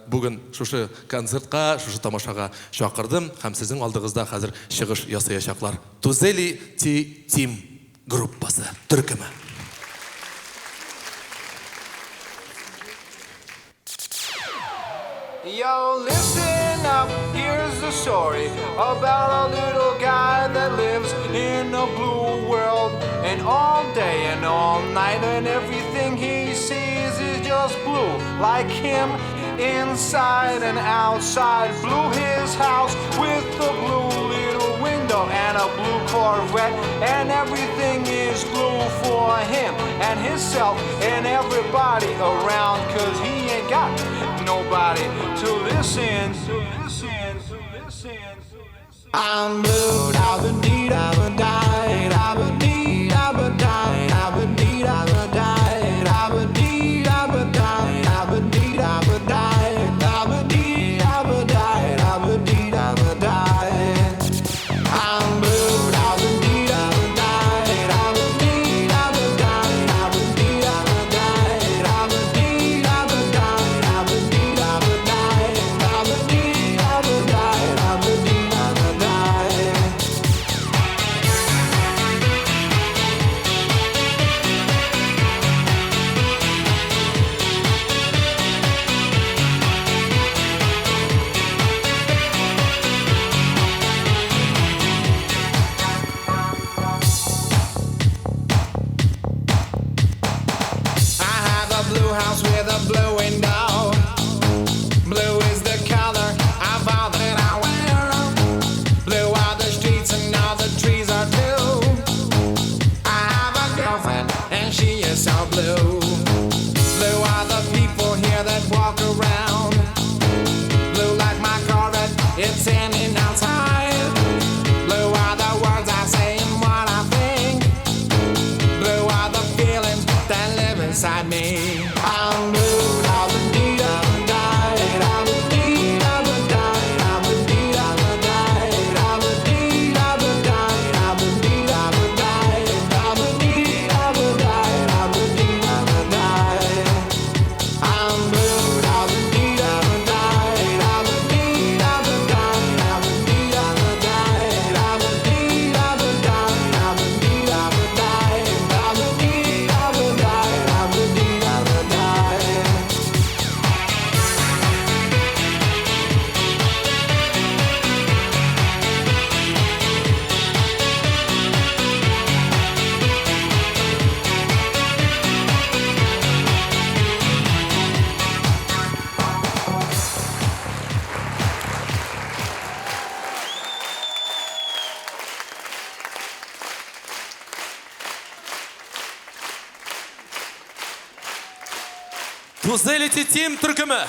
Speaker 1: бүген шушы концертка, шушы тамашага чакырдым һәм сезнең алдыгызда хәзер чыгыш ясаячаклар. Тузели Тим группасы төркеме.
Speaker 8: Yo, listen up, here's a story about a little guy that lives in a blue world. And all day and all night and everything he sees is just blue. Like him, inside and outside. Blue his house with a blue little window and a blue Corvette. And everything is blue for him and himself and everybody around. Cause he ain't got nobody to listen. I'm blue, da-ba-dee, da-ba-die, da-ba-dee, da-ba-die, da-ba-dee, da-ba-die, da-ba-dee, da-ba-die, da-ba-dee, da-ba-die, da-ba-dee, da-ba-die, da-ba-dee, da-ba-die. I'm blue, da-ba-dee, da-ba-die, da-ba-dee, da-ba-die, da-ba-dee, da-ba-die, da-ba-dee, da-ba-die, da-ba-dee, da-ba-die, da-ba-dee, da-ba-die, da-ba-dee. Blue house with a blue window. Blue is the color of all that I wear. Blue are the streets and all the trees are blue. I have a girlfriend and she is so blue. Blue are the people here that walk around. Blue like my Corvette, it's in and outside. Blue are the words I say and what I think. Blue are the feelings that live inside me. I'm blue, da-ba-dee, da-ba-die, da-ba-dee, da-ba-die, da-ba-dee, da-ba-die, da-ba-dee, da-ba-die, da-ba-dee, da-ba-die, da-ba-dee, da-ba-die, da-ba-dee, da-ba-die. I'm blue, da-ba-dee, da-ba-die, da-ba-dee, da-ba-die, da-ba-dee, da-ba-die, da-ba-dee, da-ba-die, da-ba-dee, da-ba-die, da-ba-dee, da-ba-die, da-ba-dee, da-ba-die.
Speaker 1: Тузели Тим төркеме.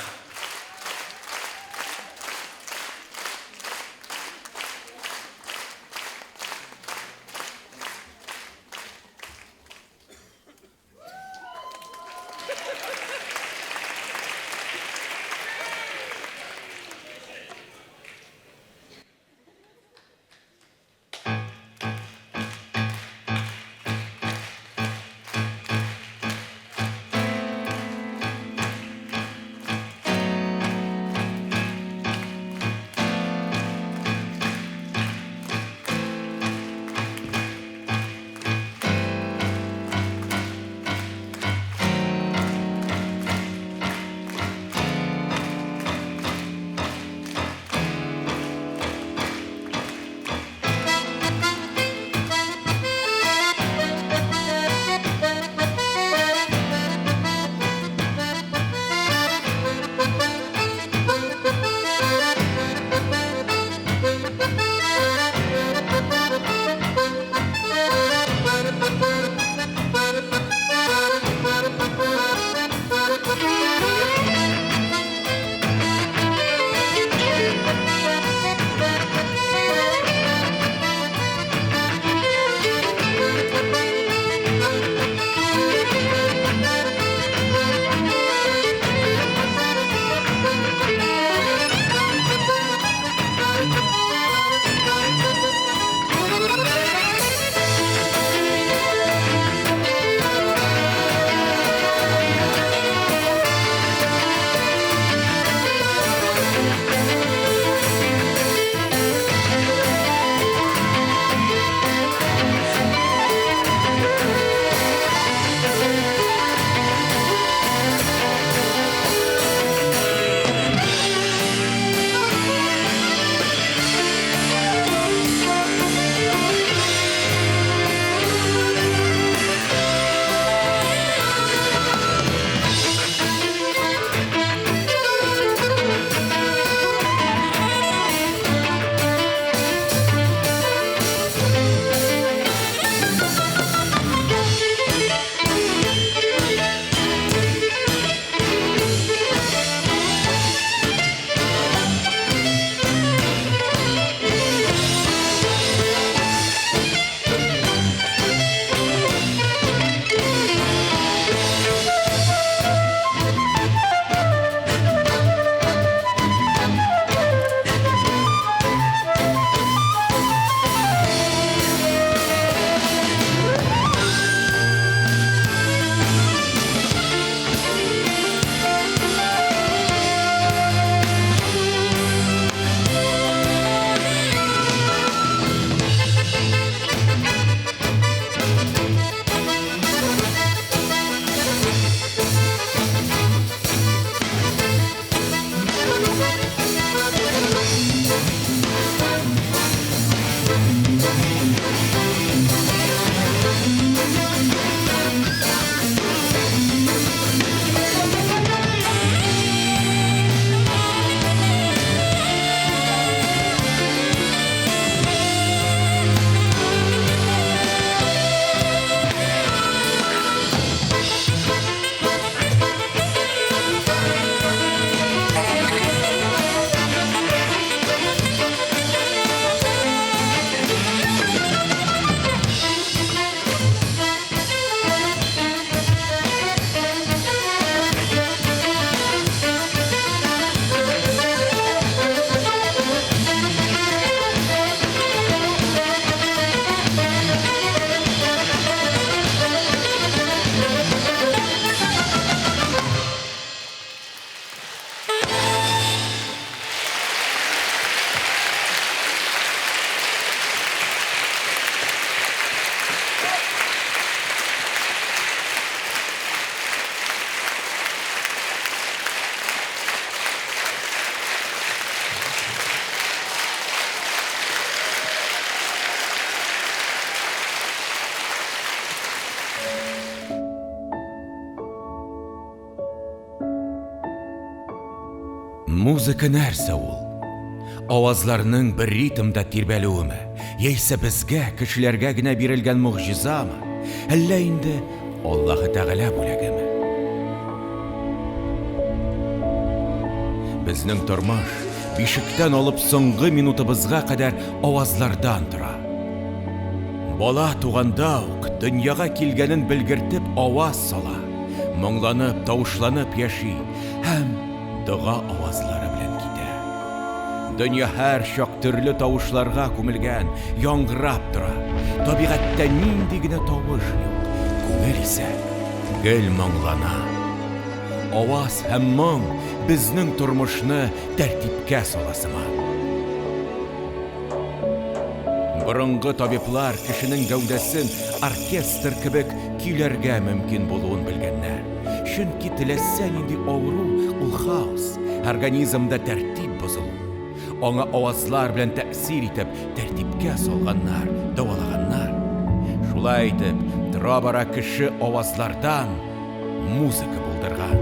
Speaker 9: Музыка нәрсә ул? Авазларның бер ритмда тирбәлүеме? Яисә безгә, кешеләргә генә бирелгән мугҗизамы? Әллә инде Аллаһы Тәгалә бүләгеме? Безнең тормыш бишектән алып соңгы минутыбызга кадәр авазлардан тора. Бала туганда ук дөньяга килгәнен белгертеп аваз сала, моңланып, тавышланып яши һәм дога авазлары белән китә. Дөнья һәр чак төрле тавышларга күмелгән, яңгырап тора. Табигатьтә нинди генә тавыш юк, күңел исә гел моңлана. Аваз һәм моң безнең тормышны тәртипкә сала сыман. Борынгы табиблар кешенең гәүдәсен оркестр кебек көйләргә мөмкин булуын белгәннәр. Чөнки теләсә нинди авыру ул хаос, организмда тәртип бозылу. Аңа авазлар белән тәэсир итеп, тәртипкә салганнар, дәвалаганнар. Шулай итеп, тора-бара кеше авазлардан музыка булдырган.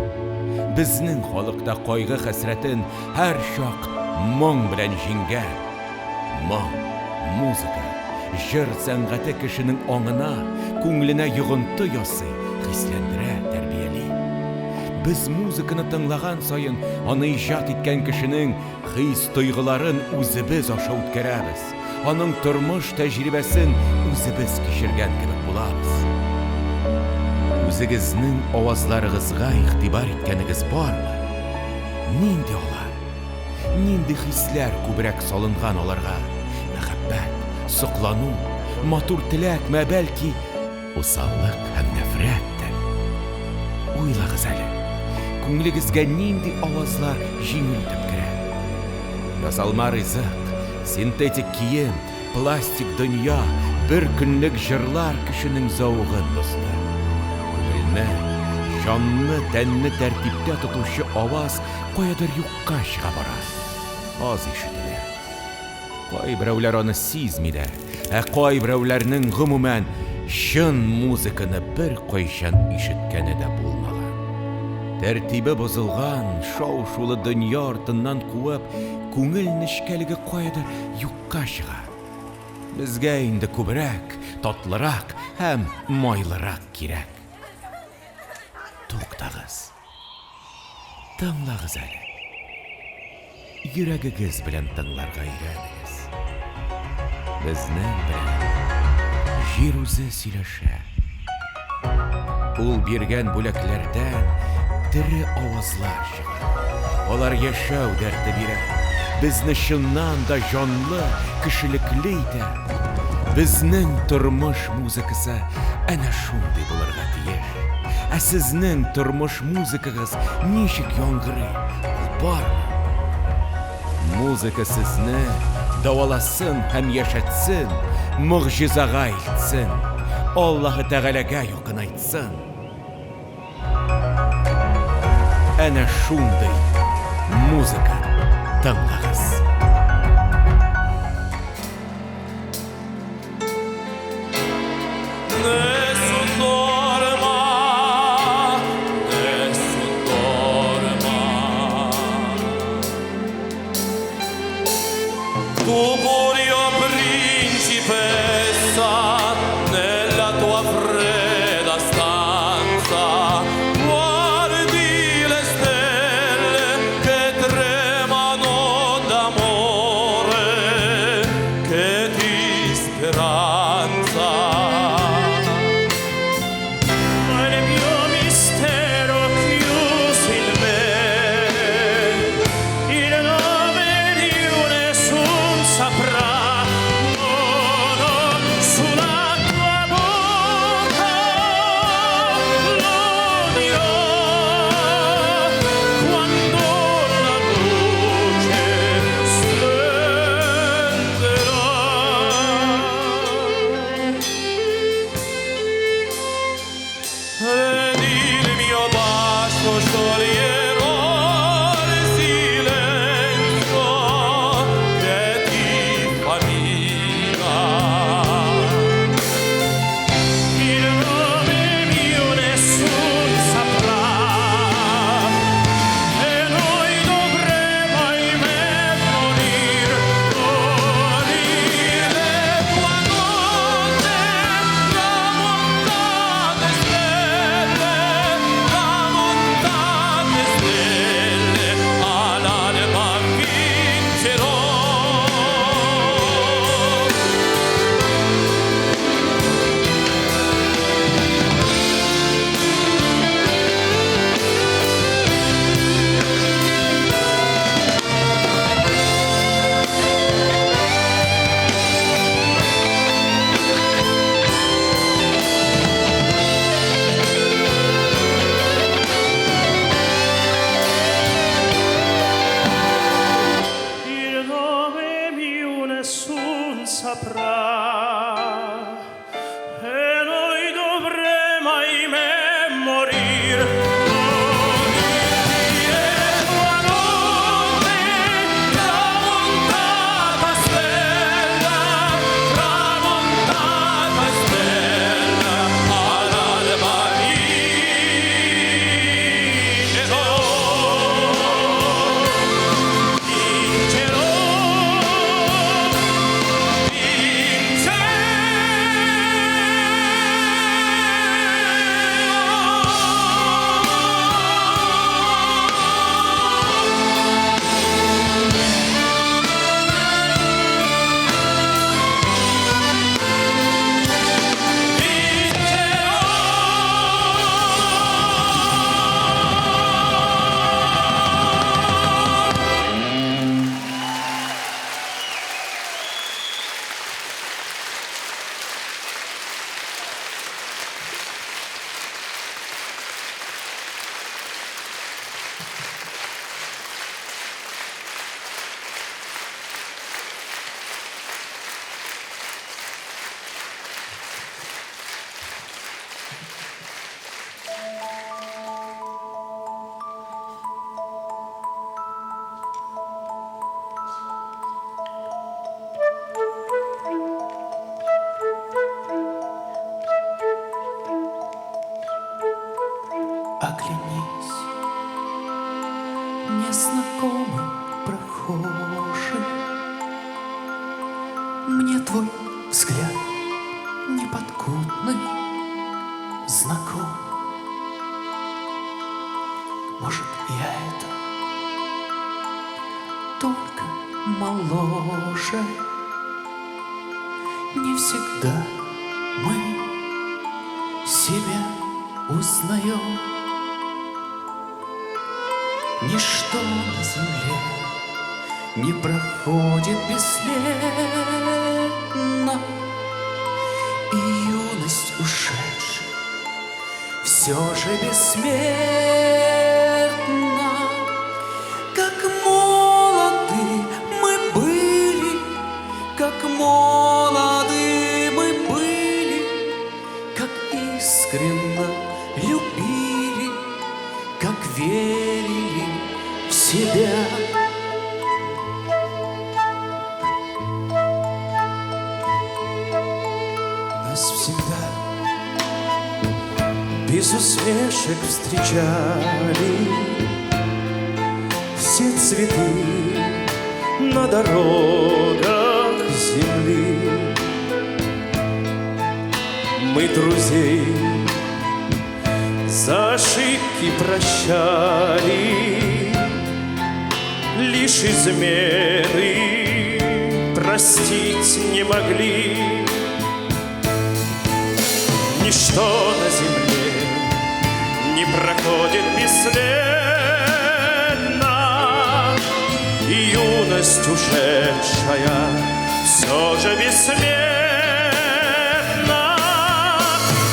Speaker 9: Безнең халыкта кайгы хәсрәтен һәр чак моң белән җиңгән. Моң, музыка, җыр сәнгате кешенең аңына, күңеленә йогынты ясый, хисләндерә, тәрбияли. Без музыканы тыңлаган саен, аны иҗат иткән кешенең хис-тойгыларын үзебез аша үткәрәбез. Аның тормыш тәҗрибәсен үзебез кичергән кебек булабыз. Үзегезнең авазларыгызга игътибар иткәнегез бармы? Нинди алар? Нинди хисләр күбрәк салынган аларга? Мәхәббәт, соклану, матур теләкме, бәлки усаллык һәм нәфрәттер? Уйлагыз әле, күңелегезгә нинди авазлар җиңел итеп керә? Язалма ризык, синтетик кием, пластик дөнья, бер көнлек җырлар кешенең зауыгын бозды. Күңелне, җанны, тәнне тәртиптә тотучы аваз каядыр юкка чыга бара. Аз ишетелә. Кайберәүләр аны сизми дә, кайберәүләрнең гомумән чын музыканы бер кайчан ишеткәне дә булмаган. Тәртибе бозылган, шау-шулы дөнья артыннан куып, күңел нечкәлеге каядыр юкка чыга. Безгә инде күбрәк, татлырак һәм майлырак кирәк. Туктагыз. Тыңлагыз әле. Йөрәгегез белән тыңларга өйрәнегез. Безнең белән җир үзе сөйләшә. Ул биргән бүләкләрдән тере авазлар чыга. Алар яшәү дәрте бирә. Безне чыннан да җанлы, кешелекле итә. Безнең тормыш музыкасы әнә шундый булырга тиеш. Ә сезнең тормыш музыкагыз ничек яңгырый? Бармы? Музыка сезне даваласын һәм яшәтсен, мугҗизага илтсен, Аллаһы Тәгаләгә якынайтсын. Әнә шундый музыка тыңлагыз.
Speaker 10: Оглянись, незнакомый прохожий, мне твой взгляд неподкупный знаком. Может, я это только моложе. Не всегда мы себя узнаем. Ничто на земле не проходит бесследно, и юность ушедшая все же бессмертна. Как молоды мы были, как молоды мы были, как искренно любили, как верили в себя. Нас всегда без усмешек встречали все цветы на дорогах земли. Мы друзей за ошибки прощали, лишь измены простить не могли. Ничто на земле не проходит бесследно, и юность ушедшая все же бессмертна.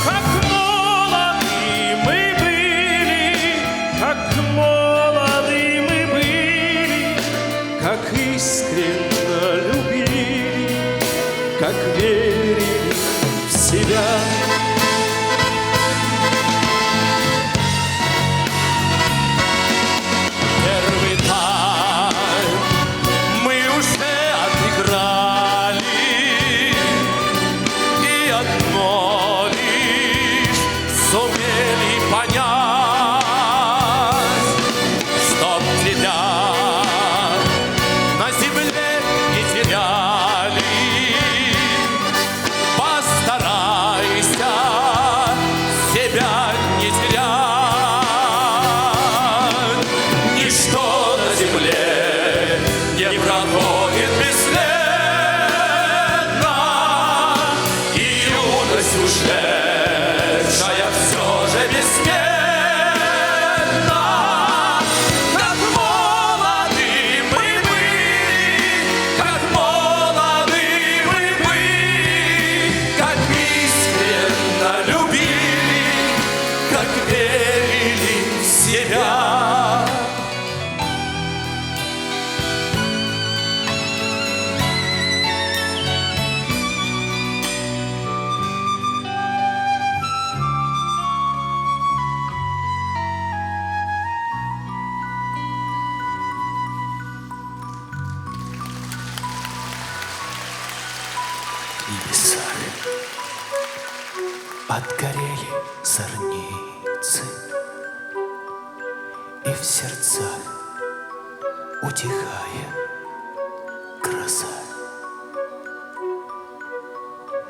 Speaker 10: Как молоды мы были, как молоды мы были, как искренно любили, как верили в себя. Небеса отгорели зорницы, и в сердцах утихая гроза.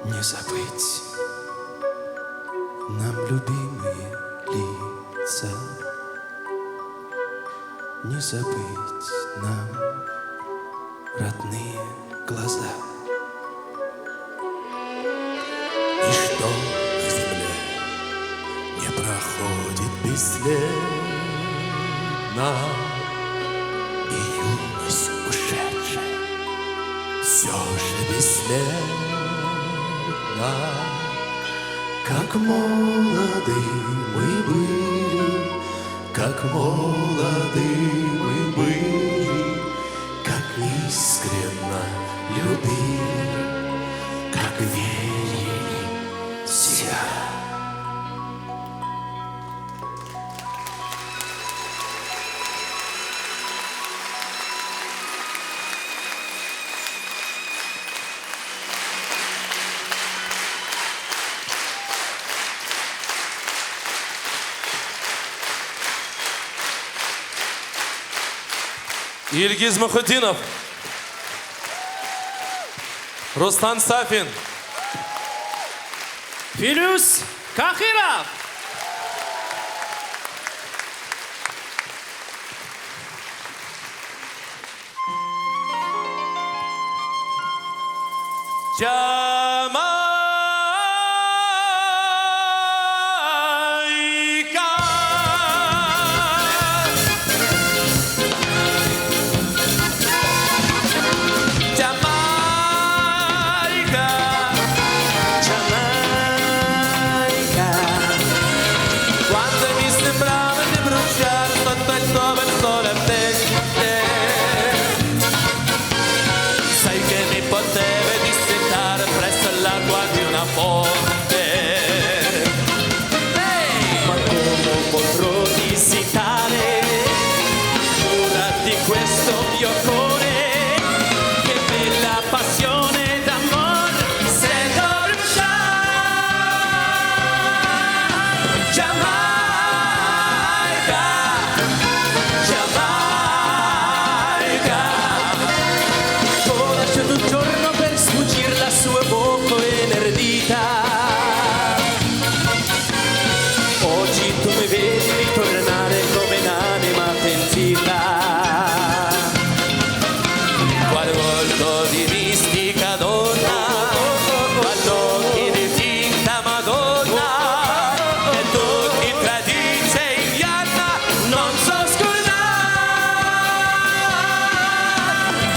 Speaker 10: Не забыть нам любимые лица, не забыть нам родные глаза. Ничто на земле не проходит бесследно, и юность ушедшая все же бесследна. Как молоды мы были, как молоды мы были, как искренно любили, как верили в себя.
Speaker 1: İlgiz Muhitdinov. Ruslan Safin.
Speaker 6: Filus Kahirov.
Speaker 2: Jamaica. Jamaica. Quando mi sembrava di bruciare sotto il tuo sole ardente, sai che mi potevi dissentare presso l'acqua di una fonte. Ma come potrò dissentare ora di questo mio cuore? Che bella passione d'amore se non bruciare. Jamaica, Jamaica. Ho lasciato un giorno per sfuggire la sua bocca inerdita. Oggi tu mi vedi ritornare come un'anima pentita. Qual volto di mistica donna, qual occhi di finta Madonna, e tu ti tradisce inviata, non so scordare.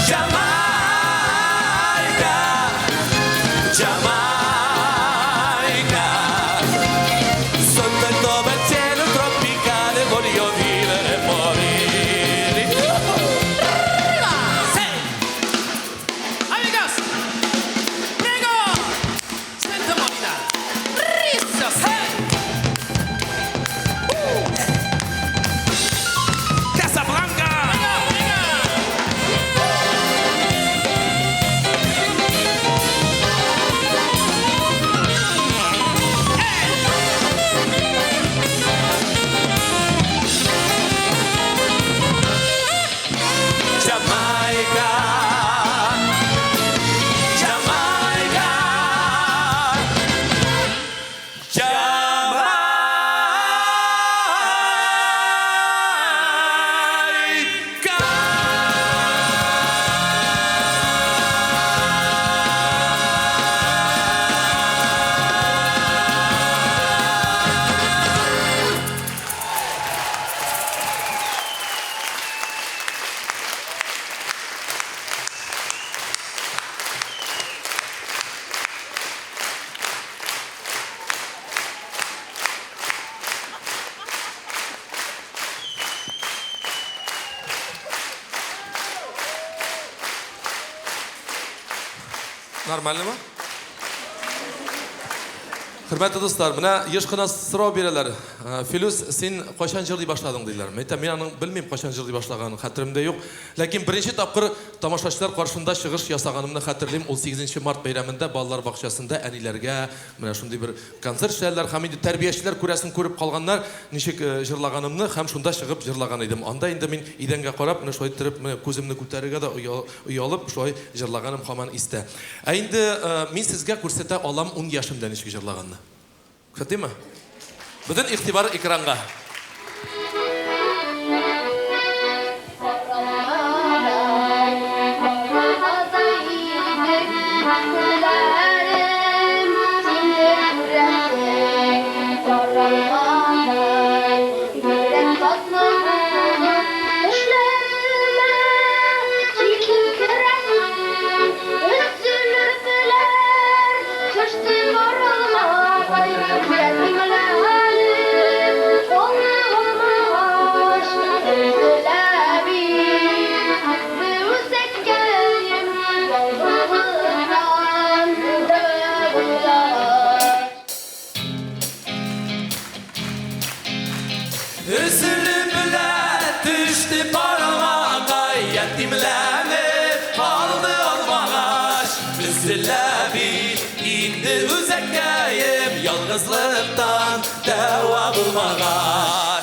Speaker 2: Jamaica, Jamaica, sotto il tuo bel cielo tropicale voglio vivere e morire. Sei! Amigos! Prego! Senza morire! Rissa! Sei! Casablanca! Jamaica, Jamaica,
Speaker 1: Нормально ма? Hürmetli dostlar, buna yaş kına sıra bereler. Filus, sen kaçan jırlay başladın deydiler. Men anın bilmeyim kaçan jırlay başlagaның hatırımda yok. Lakin birinci tapkır tamaşaçılar karşısında çıkış yasaganımını hatırlayayım. 18 Mart bayramında Ballar Bakçasında әниләргә менә шундый bir konser эшләделәр. Һәм инде тәрбиячеләр күрәсен күреп калганнар, ничек җырлаганымны һәм шунда чыгып җырлаган идем. Анда инде мин идәнгә карап, менә шулай торып, менә күземне күтәрергә дә уялып, шулай җырлаганым һаман истә. Инде мин сезгә күрсәтә алам 10 яшымда ничек җырлаганны. Күрсәтәме? Бүтән игътибар экранга. Yalnızlıktan deva bulmağa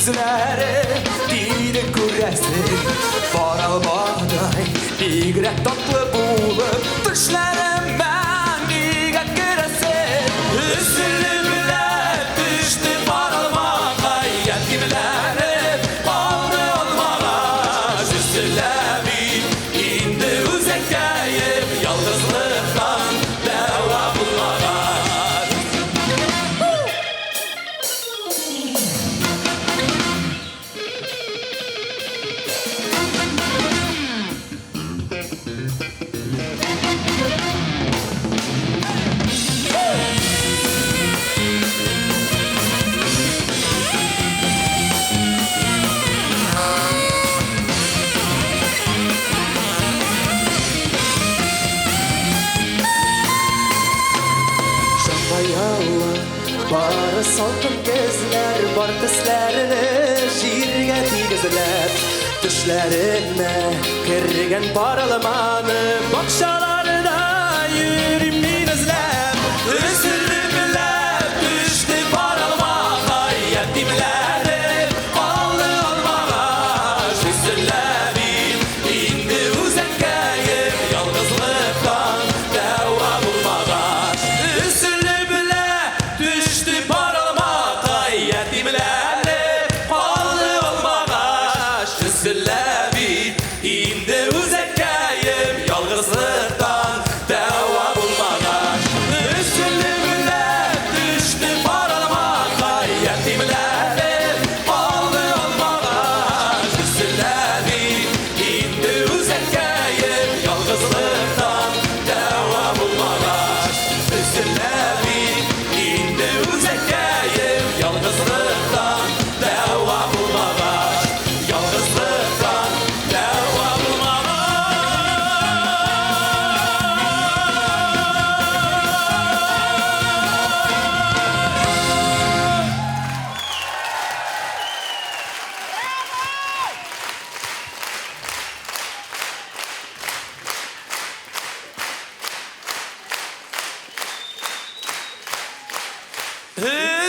Speaker 10: Yüzleri dili күрәсең Бар албадай Бигрәк татлы булып Төшләремә нигә керәсең
Speaker 2: Üzülü bile düştü paralmağa Yetimlerim kaldı olmağa Üzülebi indi üzekkeyim Yalnızlıktan deva bulmağa
Speaker 10: Шамбаялы бары салқын кезлер Бар төсләрне җиргә тигезләп Төшләренә кергән паралманы Бакчаларда йөрим мин эзләп
Speaker 2: Üzülü bile düştü paralmağa Yetimlerim kaldı olmağa Üzülebi indi üzekkeyim Yalnızlıktan deva bulmağa Üzülü bile düştü paralmağa Yetimlerim kaldı olmağa Üzülebi indi üzekkeyim Yalnızlıktan deva bulmağa Üzülü bile düştü paralmağa Yetimlerim kaldı olmağa Üzülebi indi üzekkeyim Yalnızlıktan deva bulmağa Üzülebi indi üzekkeyim Yalnızlıktan deva bulmağa Yalnızlıktan deva bulmağa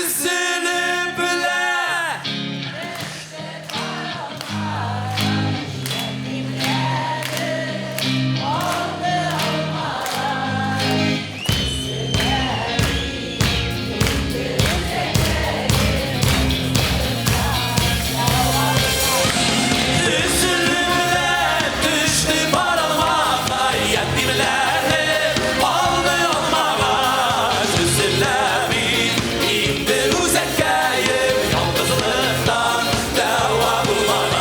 Speaker 2: Üzülü bile Üzülü bile düştü paralmağa Yetimlerim kaldı olmağa Üzülebi indi üzekkeyim Yalnızlıktan deva bulmağa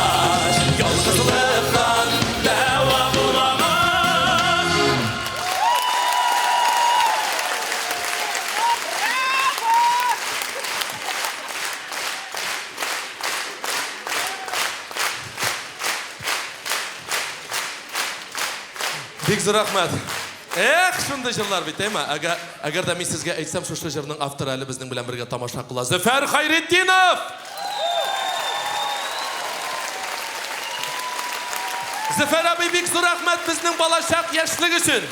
Speaker 2: Yalnızlıktan deva bulmağa
Speaker 1: Бик зур рахмат. Шундай җырлар бит, әйме? Әгәр дә мин сезгә әйтсәм, шушы җырның авторы әле безнең белән бергә тамаша кыла. Зөфәр Хайретдинов! Зөфәр абый, бик зур рахмат безнең балачак яшьлек өчен.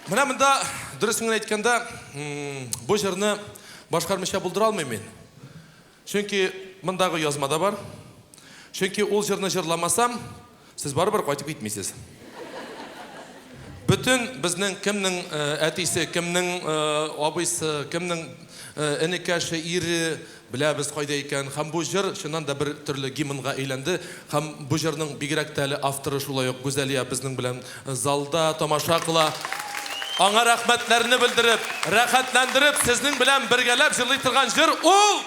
Speaker 1: Менә монда дөресен әйткәндә, бу җырны башкармыйча булдыра алмыйм мин. Чөнки мондагы язмада бар. Чөнки ул җырны җырламасам, сез барыбер кайтып китмисез. Бүтән безнең кемнең әтисе, кемнең абыйсы, кемнең энекәше, ире беләбез кайда икән. Һәм бу җыр чыннан да бер төрле гимнга әйләнде. Һәм бу җырның бигрәк тә авторы шулай ук Гүзәлия безнең белән залда тамаша кыла. Аңа рәхмәтләрне белдереп, рәхәтләндереп, сезнең белән бергәләп җырлый торган җыр ул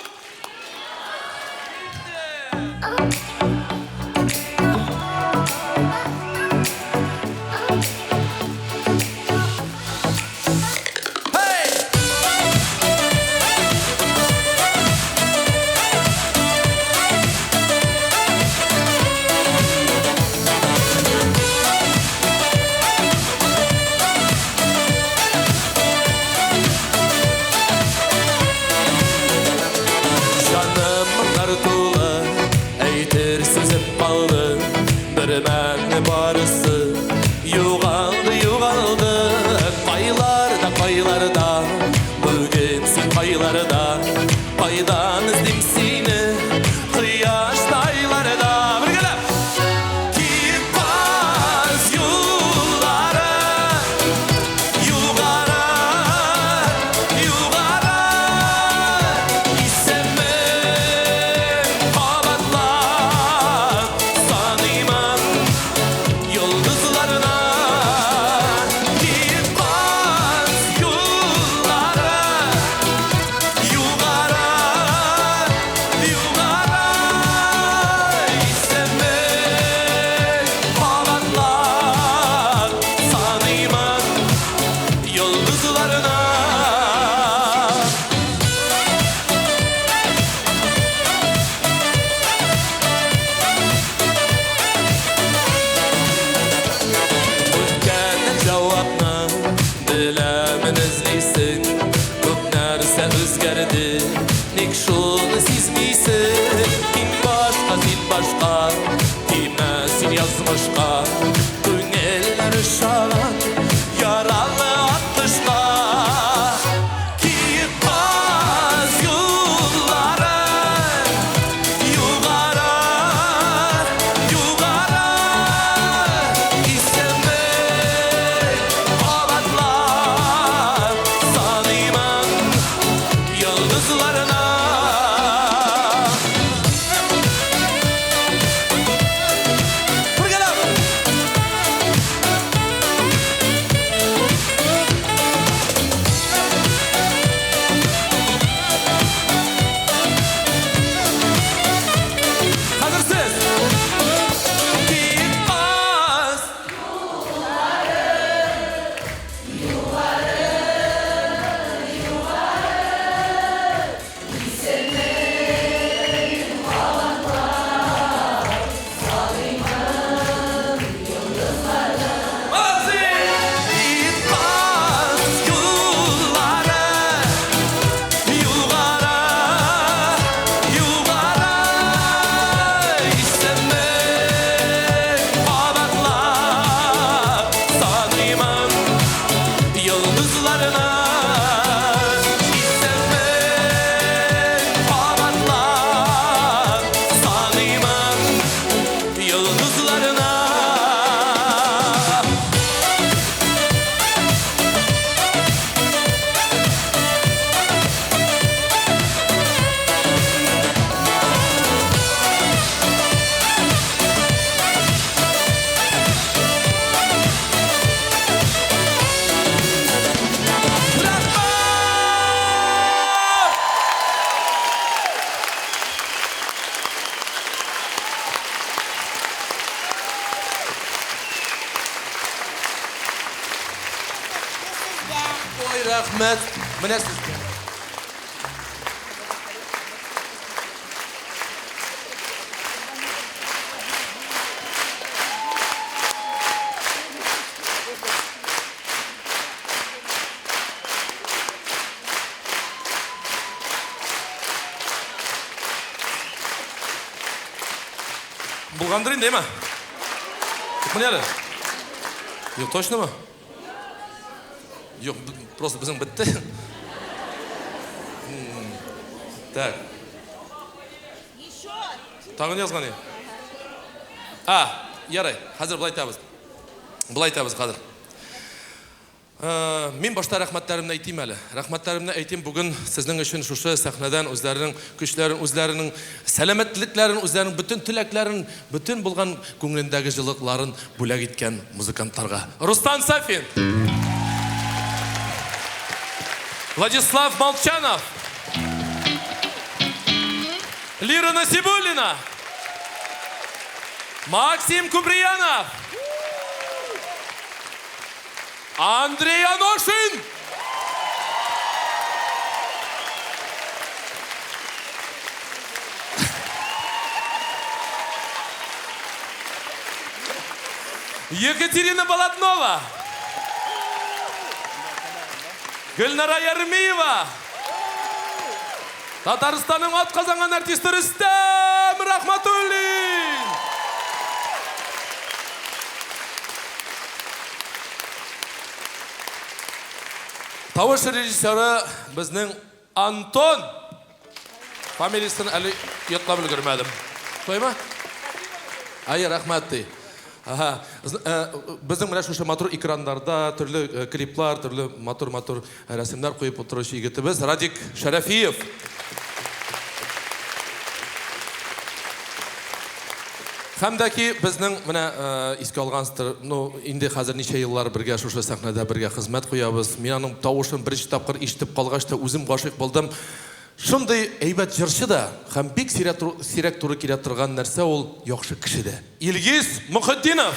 Speaker 2: aylarda Paydan izdim seni Kıyaş aylarda Bir gelip Gitmez yollara Yuğara Yuğara İstemem Kabatlar Sanıyman Yıldızlarına Gitmez yollara Yuğara Yuğara İstemem Kabatlar Sanıyman Yıldızlarına O'tgandan javobni bilaman izlaysan Ko'p narsa o'zgardi nek shuni sezmaysan Sen boshqa sen boshqa Demas sen yozmoqqa Ko'ngillar shon Yaralı atışqa Gitmez yollara Yuğara Yuğara İstemem Kabatlar Sanıyman Yıldızlarına Bir gelip Hazırsız Gitmez Gitmez yollara Yuğara Yuğara İstemem Kabatlar Sanıyman Yıldızlarına İstemem Kabatlar Sanıyman Yıldızlarına Ой, рахмет. Менә сезгә. Булгандыр инде, ме? Күпме әле? Юк, точно ма? Yok, просто bizim bitti. Так. Тагын язган я. Ярай, хәзер булай айтабыз. Булай айтабыз хәзер. Мин башта рәхмәтләремне әйтим әле. Рәхмәтләремне әйтим бүген сезнең өчен шушы сәхнәдән үзләренең көчләрен, үзләренең сәламәтлекләрен, үзләренең бөтен теләкләрен, бөтен булган күңелендәге җылыкларын бүләк иткән музыкантларга. Рустам Сафин, Владислав Молчанов, Лира Насибуллина, Максим Куприянов, Андрей Аношин, Екатерина Болотнова, Гүлнара Ярмиева, Татарстанның атказанган артисты Рүстем Рахматуллин, тавыш режиссеры безнең
Speaker 1: Антон. Фамилиясын әлі йотлап үлгермәдім. Қойма? Ай, рахмат дей. Біздің мына шушы матур экрандарда түрлі клиплар, түрлі матур рәсімдер қойып отырушы егетіміз Радик Шарафиев. Хамдаки біздің мына еске алғансыздар, инде қазір неше еллар бірге шушы сахнада бірге қызмет қоябыз. Мен аның тауышын бірінші тапқыр естіп қалғашта өзім ғашық болдым. Шындай әйбәт жыршы да, һәм бик сирәк туры килә торган нәрсә ул яхшы кеше дә. Илгиз Мөхетдинов.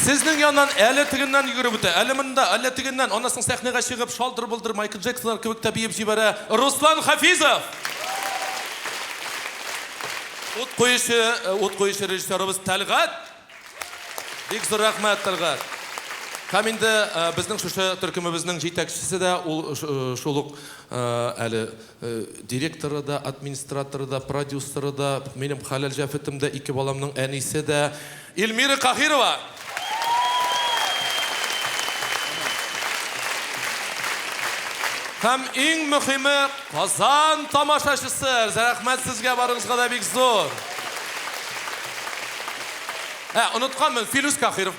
Speaker 1: Сезнең яннан әле тигеннән йөгереп үтә, әле монда, әле тигеннән, анасын сәхнәгә чыгып, шалдыр-булдыр Майкл Джексоннар кебек тәбиеп җибәрә Руслан Хафизов. Ут қойышы режиссеріміз Тәлғат. Бик зор рахмат Тәлғат. Һәм инде безнең шушы төркемебезнең җитәкчесе дә, ул шулык әле директоры да, администраторы да, продюсеры да, минем хәләл җәфетем дә, ике баламның әнисе дә Эльмира Кахирова. Һәм иң мөһиме Казан тамашачысы. Рәхмәт сезгә, барыгызга да бик зур. Онытканмын, Филүс Кахиров.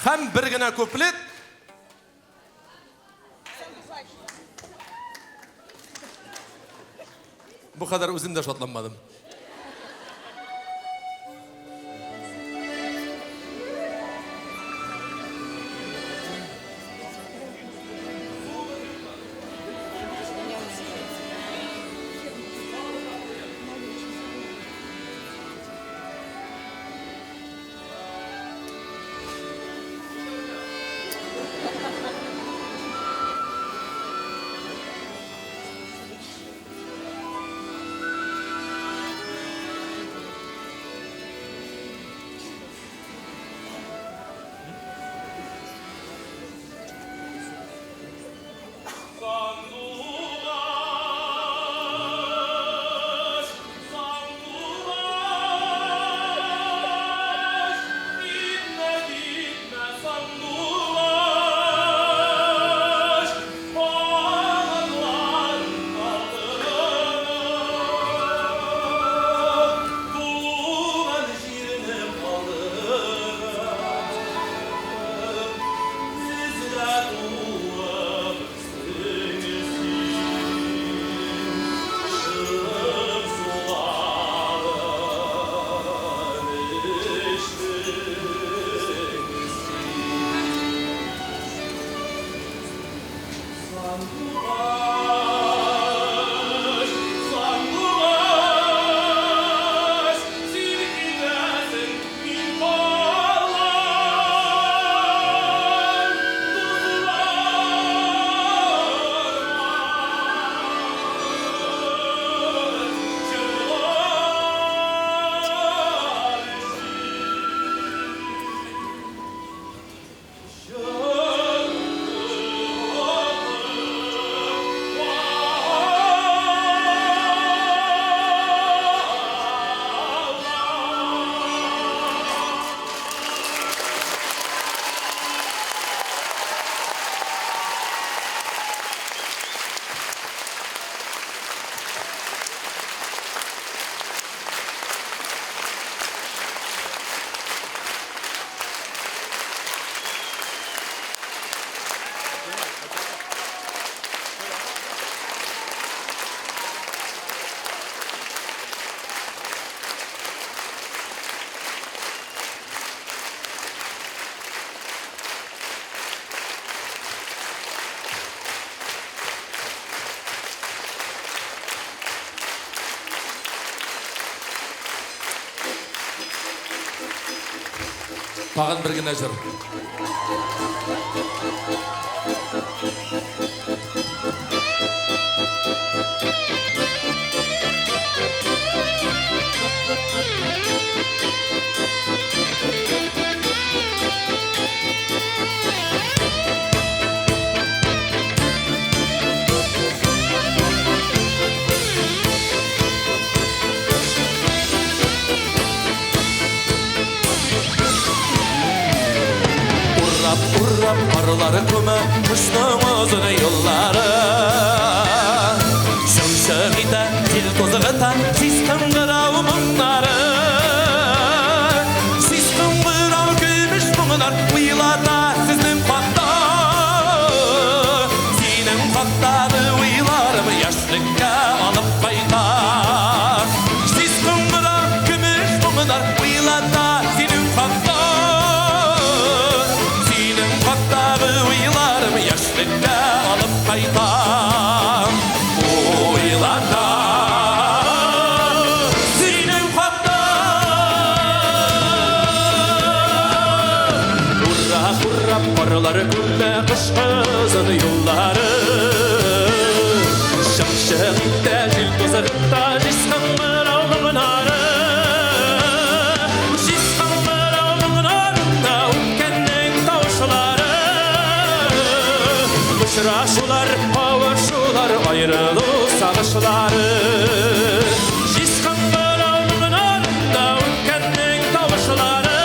Speaker 1: Һәм бер генә куплет. Бу кадәр үзем дә шатланмадым. Tağın bir gene jır.
Speaker 2: Баллары көмі Күшнің өзіні yolları Шымшық иті Тел тозығыта Сискін қырау мұңнары Сискін қырау көміш мұңынар Уйлата сіздің қақта Сенің қақтағы уйларым Яшылыққа алып қайта Сискін қырау көміш мұңынар Уйлата сенің қақта Сенің қақтағы уйларым Яшылыққа алып қайта Ойлата Сенің қақта Ура, ура, қарлары күлі қышқызын юллары Шымшық итті жел тозығытта Жисқан қырау мұнары Жисқан қырау мұнарында Өткеннің таушылары Ұшырашулар, қауышулар Айрылу сағышылары Жисқан қырау мұнарында Өткеннің таушылары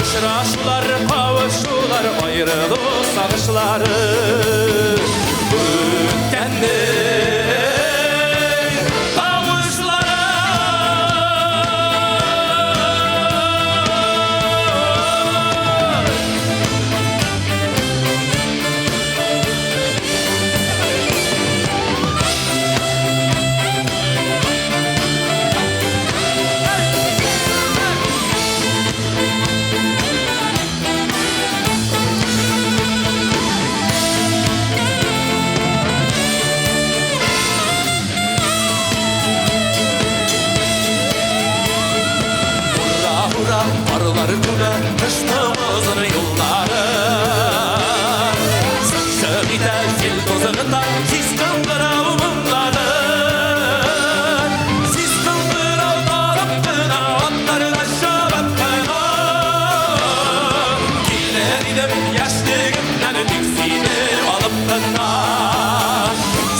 Speaker 2: Ұшырашулар, қауышулар Айрылу сағышылары Өткеннің таушылары Arıları күні Кыштың ұзыны yolları Шымшық иті жел тозығыта Сискін қырау мұңлары Сискін қырау талып қына Аттарына шабат қайға Келер едім яшілігімнен Тексені алып қына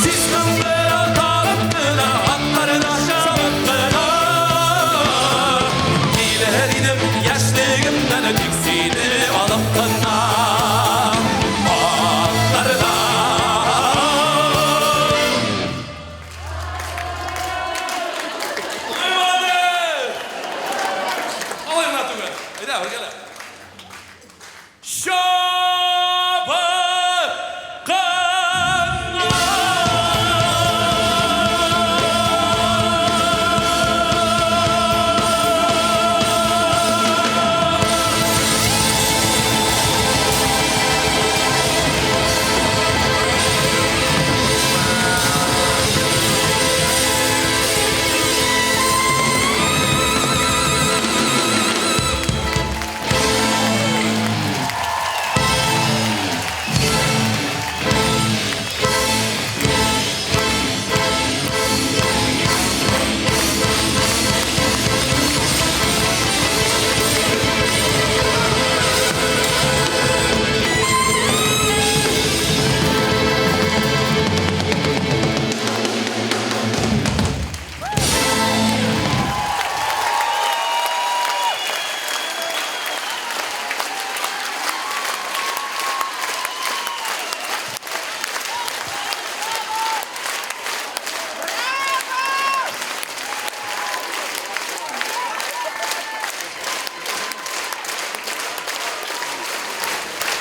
Speaker 2: Сискін қырау талып қына Аттарына шабат қына Келер едім яшілігімнен Тексені алып қына Аттарына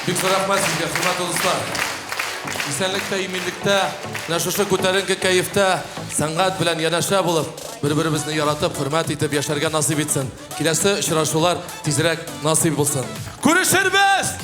Speaker 1: Бик зур рахмат сезгә, хөрмәтле дуслар. Исәнлектә, иминлектә, менә шушы күтәренке кәефтә, сәнгать белән янәшә булып, бер-беребезне яратып, хөрмәт итеп яшәргә насыйп итсен. Киләсе очрашулар тизрәк насыйп булсын. Күрешербез!